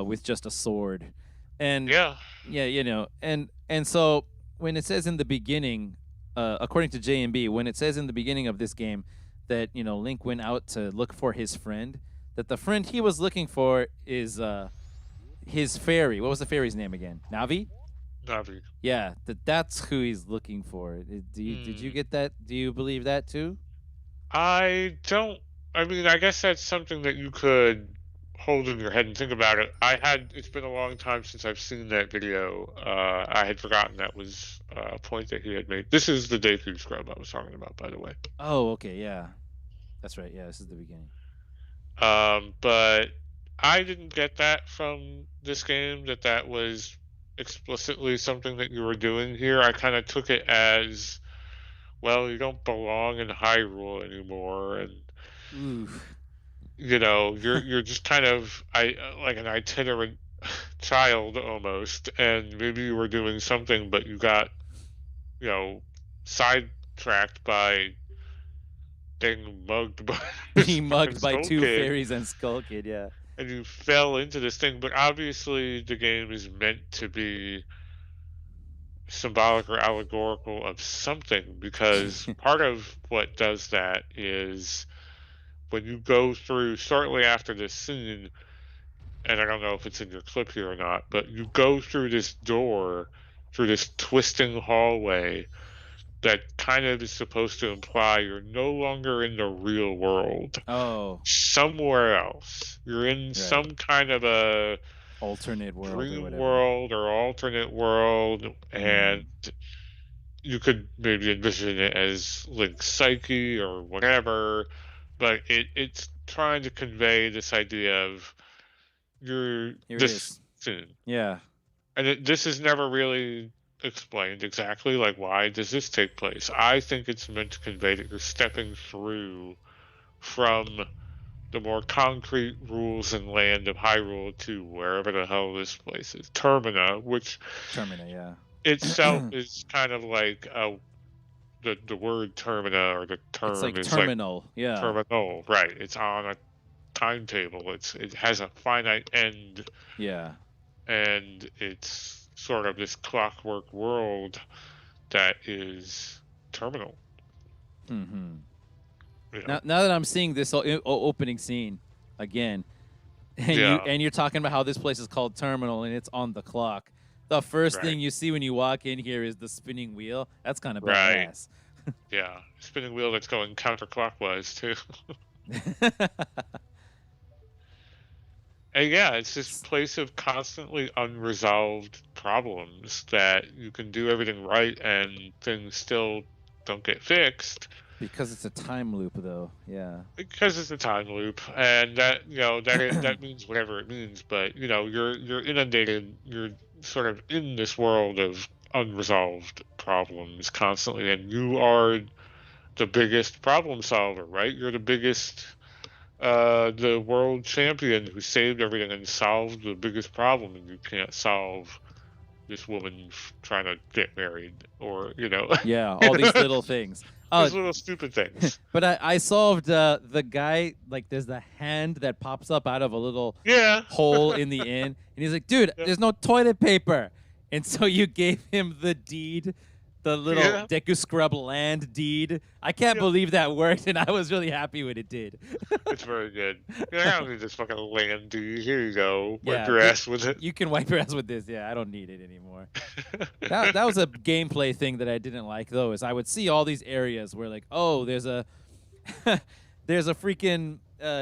with just a sword. And Yeah, yeah, and so when it says in the beginning, according to JMB, when it says in the beginning of this game that Link went out to look for his friend, that the friend he was looking for is his fairy. What was the fairy's name again? Navi. Navi. Yeah, that's who he's looking for. Did you Hmm. get that? Do you believe that too? I don't. I mean, I guess that's something that you could hold in your head and think about it. It's been a long time since I've seen that video. I had forgotten that was a point that he had made. This is the Deku scrub I was talking about, by the way. Oh, okay, yeah, that's right. Yeah, this is the beginning. But I didn't get that from this game, that was explicitly something that you were doing here. I kind of took it as, well, you don't belong in Hyrule anymore, and Ooh. you're just kind of like an itinerant child almost, and maybe you were doing something, but you got you know sidetracked by getting mugged by Being by the mugged by Skull two Kid, fairies and Skull Kid. Yeah. and you fell into this thing. But obviously, the game is meant to be symbolic or allegorical of something, because part of what does that is when you go through shortly after this scene, and I don't know if it's in your clip here or not, but you go through this door, through this twisting hallway that kind of is supposed to imply you're no longer in the real world. Oh, Somewhere else. You're in right. some kind of a Alternate world or dream whatever. world or alternate world, and Hmm. you could maybe envision it as Link's psyche or whatever, but it's trying to convey this idea of you're Here it this is. soon. Yeah. And this is never really explained exactly, like, why does this take place. I think it's meant to convey that you're stepping through from the more concrete rules and land of Hyrule to wherever the hell this place is, Termina, which Termina. itself Yeah. is kind of like the word Termina, or the It's term like is like terminal. Yeah. terminal, right? It's on a timetable. It has a finite end, Yeah. and it's sort of this clockwork world that is terminal. Mm-hmm. You know? Now that I'm seeing this opening scene again, and Yeah, you're talking about how this place is called Terminal and it's on the clock. The first right, thing you see when you walk in here is the spinning wheel. That's kind of right. badass. Yeah, spinning wheel that's going counterclockwise too. And yeah, it's this place of constantly unresolved problems that you can do everything right and things still don't get fixed Because it's a time loop, though. Yeah. because it's a time loop, and that that means whatever it means. But you're inundated, you're sort of in this world of unresolved problems constantly, and you are the biggest problem solver, right? You're the biggest the world champion who saved everything and solved the biggest problem, and you can't solve this woman trying to get married, or Yeah, all these little things. these little stupid things. But I solved the guy, like, there's the hand that pops up out of a little Yeah. hole in the inn. And he's like, dude, Yeah. there's no toilet paper. And so you gave him the deed, the little Yeah. Deku Scrub land deed. I can't Yeah. believe that worked, and I was really happy when it did. It's very good. I don't need this fucking land, dude. Here you go. Wipe Yeah, your ass with it. you can wipe your ass with this. Yeah, I don't need it anymore. That was a gameplay thing that I didn't like, though, is I would see all these areas where, like, oh, there's a there's a freaking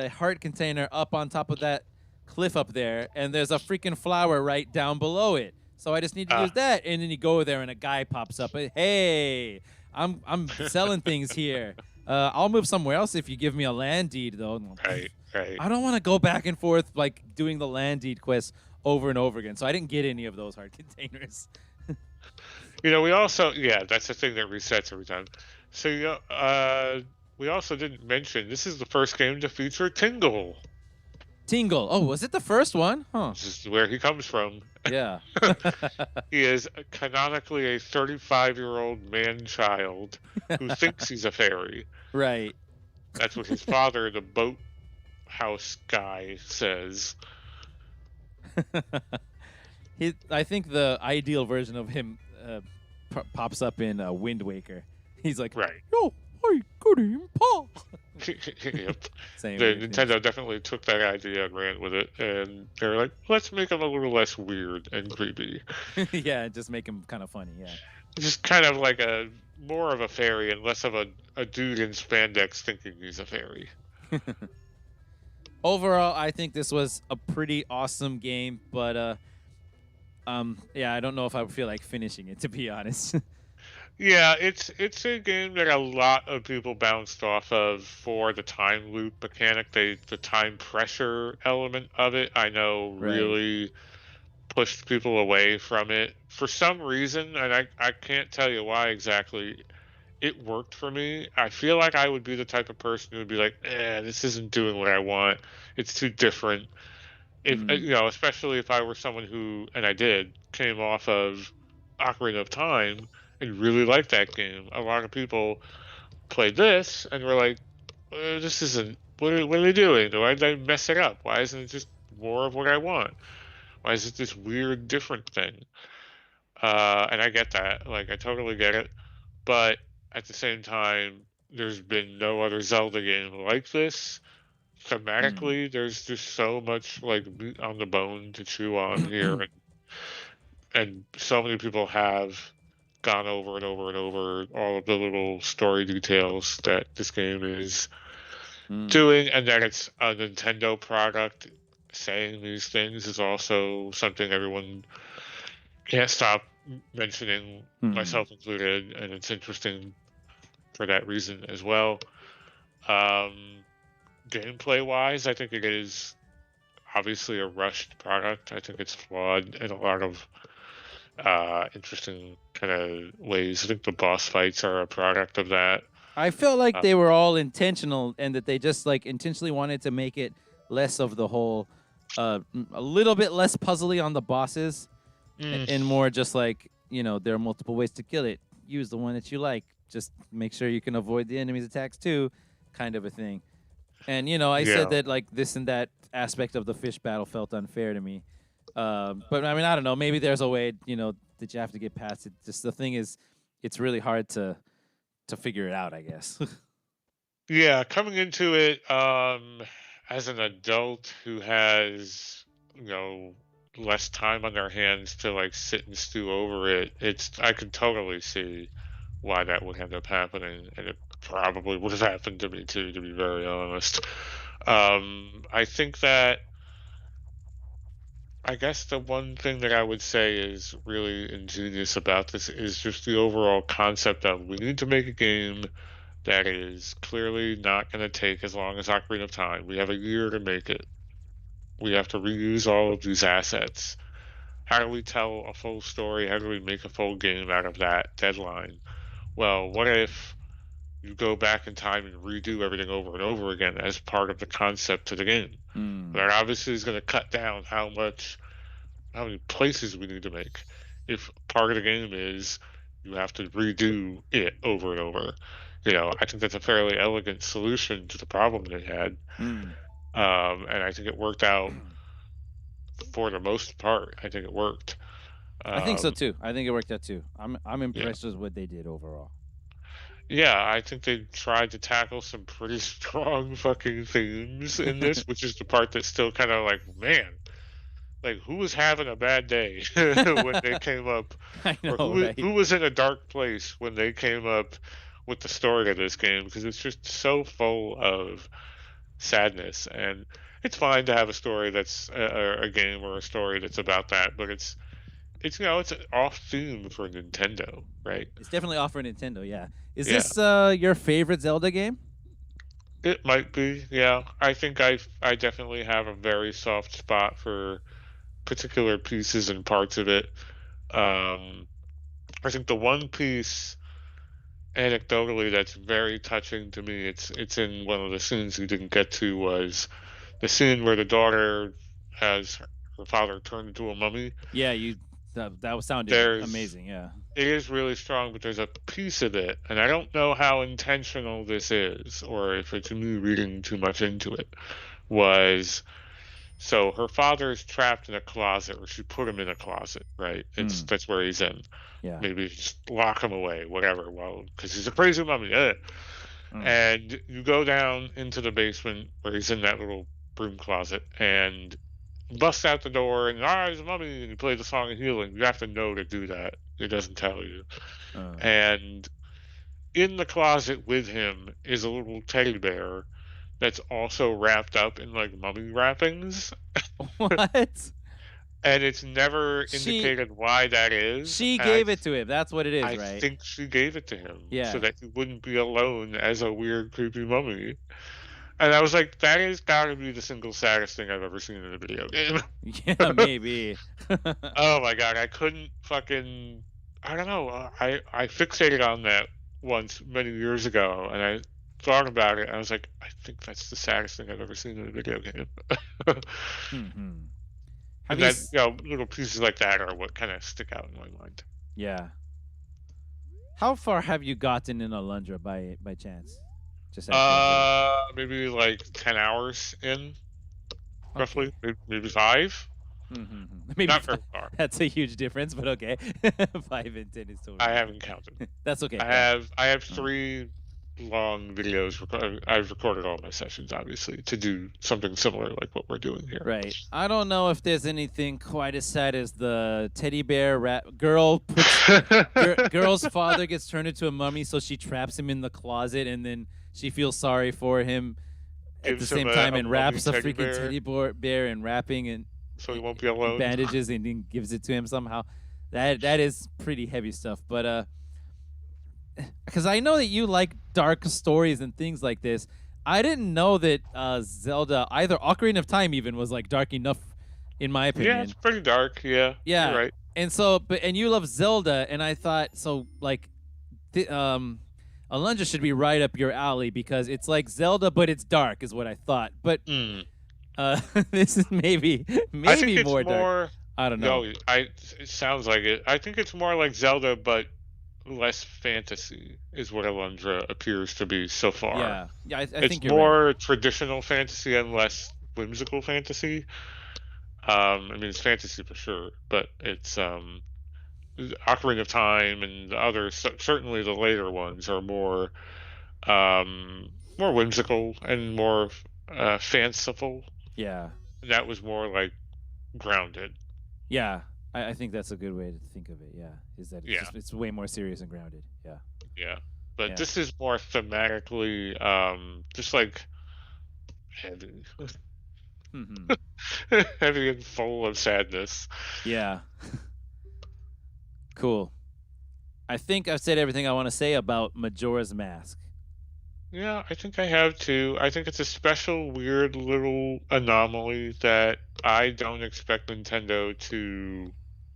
heart container up on top of that cliff up there, and there's a freaking flower right down below it. So I just need to use that, and then you go there, and a guy pops up. Hey, I'm selling things here. I'll move somewhere else if you give me a land deed, though. Right, right. I don't want to go back and forth like doing the land deed quest over and over again. So I didn't get any of those heart containers. We also, yeah, that's the thing that resets every time. So we also didn't mention this is the first game to feature Tingle. Tingle. Oh, was it the first one? Huh. This is where he comes from. Yeah. He is canonically a 35-year-old man-child who thinks he's a fairy. Right. That's what his father, the boat house guy, says. I think the ideal version of him pops up in Wind Waker. He's like, Right. yo, hi, good evening, Pa. Yep. Same The weird things. Nintendo definitely took that idea and ran with it, and they're like, let's make him a little less weird and creepy. Yeah, just make him kind of funny. Yeah. Just kind of like more of a fairy and less of a dude in spandex thinking he's a fairy. Overall, I think this was a pretty awesome game, but yeah, I don't know if I would feel like finishing it, to be honest. Yeah, it's a game that a lot of people bounced off of for the time loop mechanic. The time pressure element of it, I know, Right. really pushed people away from it for some reason, and I can't tell you why exactly. It worked for me. I feel like I would be the type of person who would be like, this isn't doing what I want. It's too different. If especially if I were someone who, and I did, came off of Ocarina of Time and really liked that game. A lot of people played this and were like, this isn't. What are they doing? Why did they mess it up? Why isn't it just more of what I want? Why is it this weird, different thing? And I get that. Like, I totally get it. But at the same time, there's been no other Zelda game like this. Thematically, there's just so much like meat on the bone to chew on here, and so many people have gone over and over and over all of the little story details that this game is doing, and that it's a Nintendo product. Saying these things is also something everyone can't stop mentioning, myself included, and it's interesting for that reason as well. Gameplay wise, I think it is obviously a rushed product. I think it's flawed in a lot of interesting kind of ways. I think the boss fights are a product of that. I felt like they were all intentional, and that they just like intentionally wanted to make it less of the whole, a little bit less puzzly on the bosses, and more just like, there are multiple ways to kill it. Use the one that you like. Just make sure you can avoid the enemy's attacks too, kind of a thing. And I said that like this and that aspect of the fish battle felt unfair to me. But I mean, I don't know. Maybe there's a way, that you have to get past it. Just the thing is, it's really hard to figure it out, I guess. Yeah, coming into it as an adult who has, you know, less time on their hands to like sit and stew over it, I could totally see why that would end up happening, and it probably would have happened to me too, to be very honest. I think that I guess the one thing that I would say is really ingenious about this is just the overall concept of we need to make a game that is clearly not going to take as long as Ocarina of Time. We have a year to make it. We have to reuse all of these assets. How do we tell a full story? How do we make a full game out of that deadline? Well, what if you go back in time and redo everything over and over again as part of the concept to the game? Mm, That obviously is going to cut down how many places we need to make. If part of the game is you have to redo it over and over, I think that's a fairly elegant solution to the problem they had, mm. and I think it worked out for the most part. I think it worked. I think so Um, too. I think it worked out too. I'm yeah, impressed with what they did overall. yeah. I think they tried to tackle some pretty strong fucking themes in this, which is the part that's still kind of like, man, like who was having a bad day when they came up, I or know, right? who was in a dark place when they came up with the story of this game, because it's just so full of sadness. And it's fine to have a story that's a game or a story that's about that, but it's it's an off theme for Nintendo, right? It's definitely off for Nintendo. Yeah. Is Yeah, this your favorite Zelda game? it might be. Yeah, I think I definitely have a very soft spot for particular pieces and parts of it. um I think the one piece anecdotally that's very touching to me, it's in one of the scenes we didn't get to, was the scene where the daughter has her father turned into a mummy. Yeah, that sounded There's amazing. Yeah. It is really strong, but there's a piece of it, and I don't know how intentional this is or if it's me reading too much into it. Was So her father is trapped in a closet, or she put him in a closet, right? Mm, That's where he's in. yeah. Maybe just lock him away, whatever. Well, because he's a crazy mummy. Mm. And you go down into the basement where he's in that little broom closet and bust out the door and there's a mummy, and you play the song of healing. You have to know to do that. It doesn't tell you. Uh, And in the closet with him is a little teddy bear that's also wrapped up in like mummy wrappings, what? and it's never She indicated why that is. she And gave it to him. That's what it is, I right? think she gave it to him so Yeah. that he wouldn't be alone as a weird, creepy mummy. And I was like, that is gotta be the single saddest thing I've ever seen in a video game. Yeah, maybe. Oh my god, I couldn't fucking. I don't know. I fixated on that once many years ago, and I thought about it. And I was like, I think that's the saddest thing I've ever seen in a video game. Hmm. Have And you? then little pieces like that are what kind of stick out in my mind. Yeah. How far have you gotten in Alundra by chance? Just out of curiosity. Maybe like 10 hours in, roughly, Okay. maybe five. Maybe Not very far. that's a huge difference, but okay. 5 and 10 is totally I different. haven't counted. That's okay. I Yeah. have I have Mm. 3 long videos. I've recorded all my sessions, obviously, to do something similar like what we're doing here. Right. I don't know if there's anything quite as sad as the teddy bear girl girl's father gets turned into a mummy, so she traps him in the closet, and then she feels sorry for him at the Gives him same time a and mummy wraps a teddy freaking bear teddy bear and wrapping and so he won't be alone. bandages and then gives it to him somehow. That is pretty heavy stuff, but because I know that you like dark stories and things like this. I didn't know that Zelda, either Ocarina of Time, even was like dark enough, in my Yeah, it's opinion. pretty dark. Yeah, you're Yeah, right. and so, and you love Zelda, and I thought so. Like, Alundra should be right up your alley because it's like Zelda, but it's dark, is what I thought. But Mm. this is maybe I think it's more dark. more. I don't know. No, it sounds like it. I think it's more like Zelda, but less fantasy is what Alundra appears to be so far. Yeah, yeah, I It's think you're right. more traditional fantasy and less whimsical fantasy. I mean, it's fantasy for sure, but it's Ocarina of Time and the others. Certainly, the later ones are more whimsical and more fanciful. Yeah. That was more like grounded. Yeah. I think that's a good way to think of it. Yeah. Is that Yeah, it's way more serious and grounded. Yeah. yeah. But Yeah. this is more thematically, just like heavy, Hmm. heavy and full of sadness. Yeah. Cool. I think I've said everything I want to say about Majora's Mask. Yeah, I think I have too. I think it's a special, weird little anomaly that I don't expect Nintendo to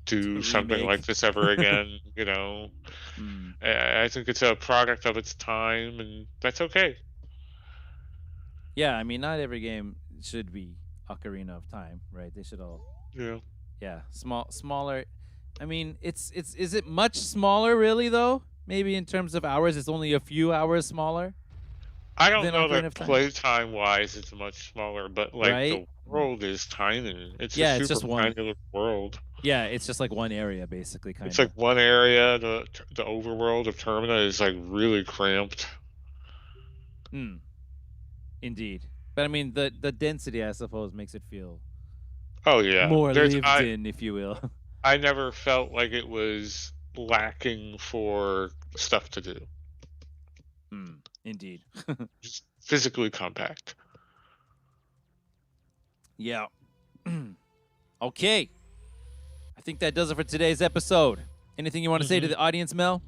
do To something like remake. this ever again. You know, Mm. I think it's a product of its time, and that's okay. Yeah, I mean, not every game should be Ocarina of Time, right? They should all, Yeah, yeah, smaller. I mean, it's is it much smaller really though? Maybe in terms of hours, it's only a few hours smaller I don't than know Ocarina that of Time, playtime wise it's much smaller, but like right? the Mm. world is tiny. It's a Yeah, it's super just one. tiny little world. Yeah, it's just like one area basically, It's kind of. like one area. The overworld of Termina is like really cramped. Mm, indeed. But I mean, the density, I suppose, makes it feel Oh yeah, more there's lived in, if you will. I never felt like it was lacking for stuff to do. Mm, indeed. Just physically compact. Yeah. Okay. I think that does it for today's episode. Anything you want to say to Hmm. the audience, Mel?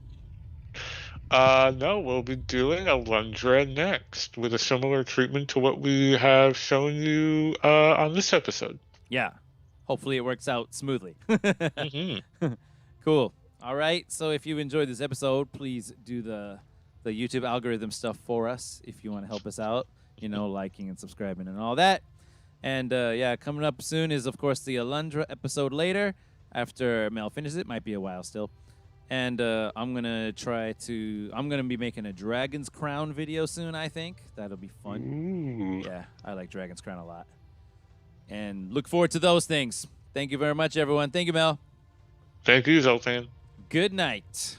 No, we'll be doing Alundra next with a similar treatment to what we have shown you on this episode. Yeah. Hopefully it works out smoothly. Hmm. Cool. All right. So if you enjoyed this episode, please do the YouTube algorithm stuff for us if you want to help us out. You know, liking and subscribing and all that. And yeah, coming up soon is of course the Alundra episode later after Mel finishes it. Might be a while still. And I'm gonna be making a Dragon's Crown video soon. I think that'll be fun. Ooh. Yeah, I like Dragon's Crown a lot. And look forward to those things. Thank you very much, everyone. Thank you, Mel. Thank you, Zoltan. Good night.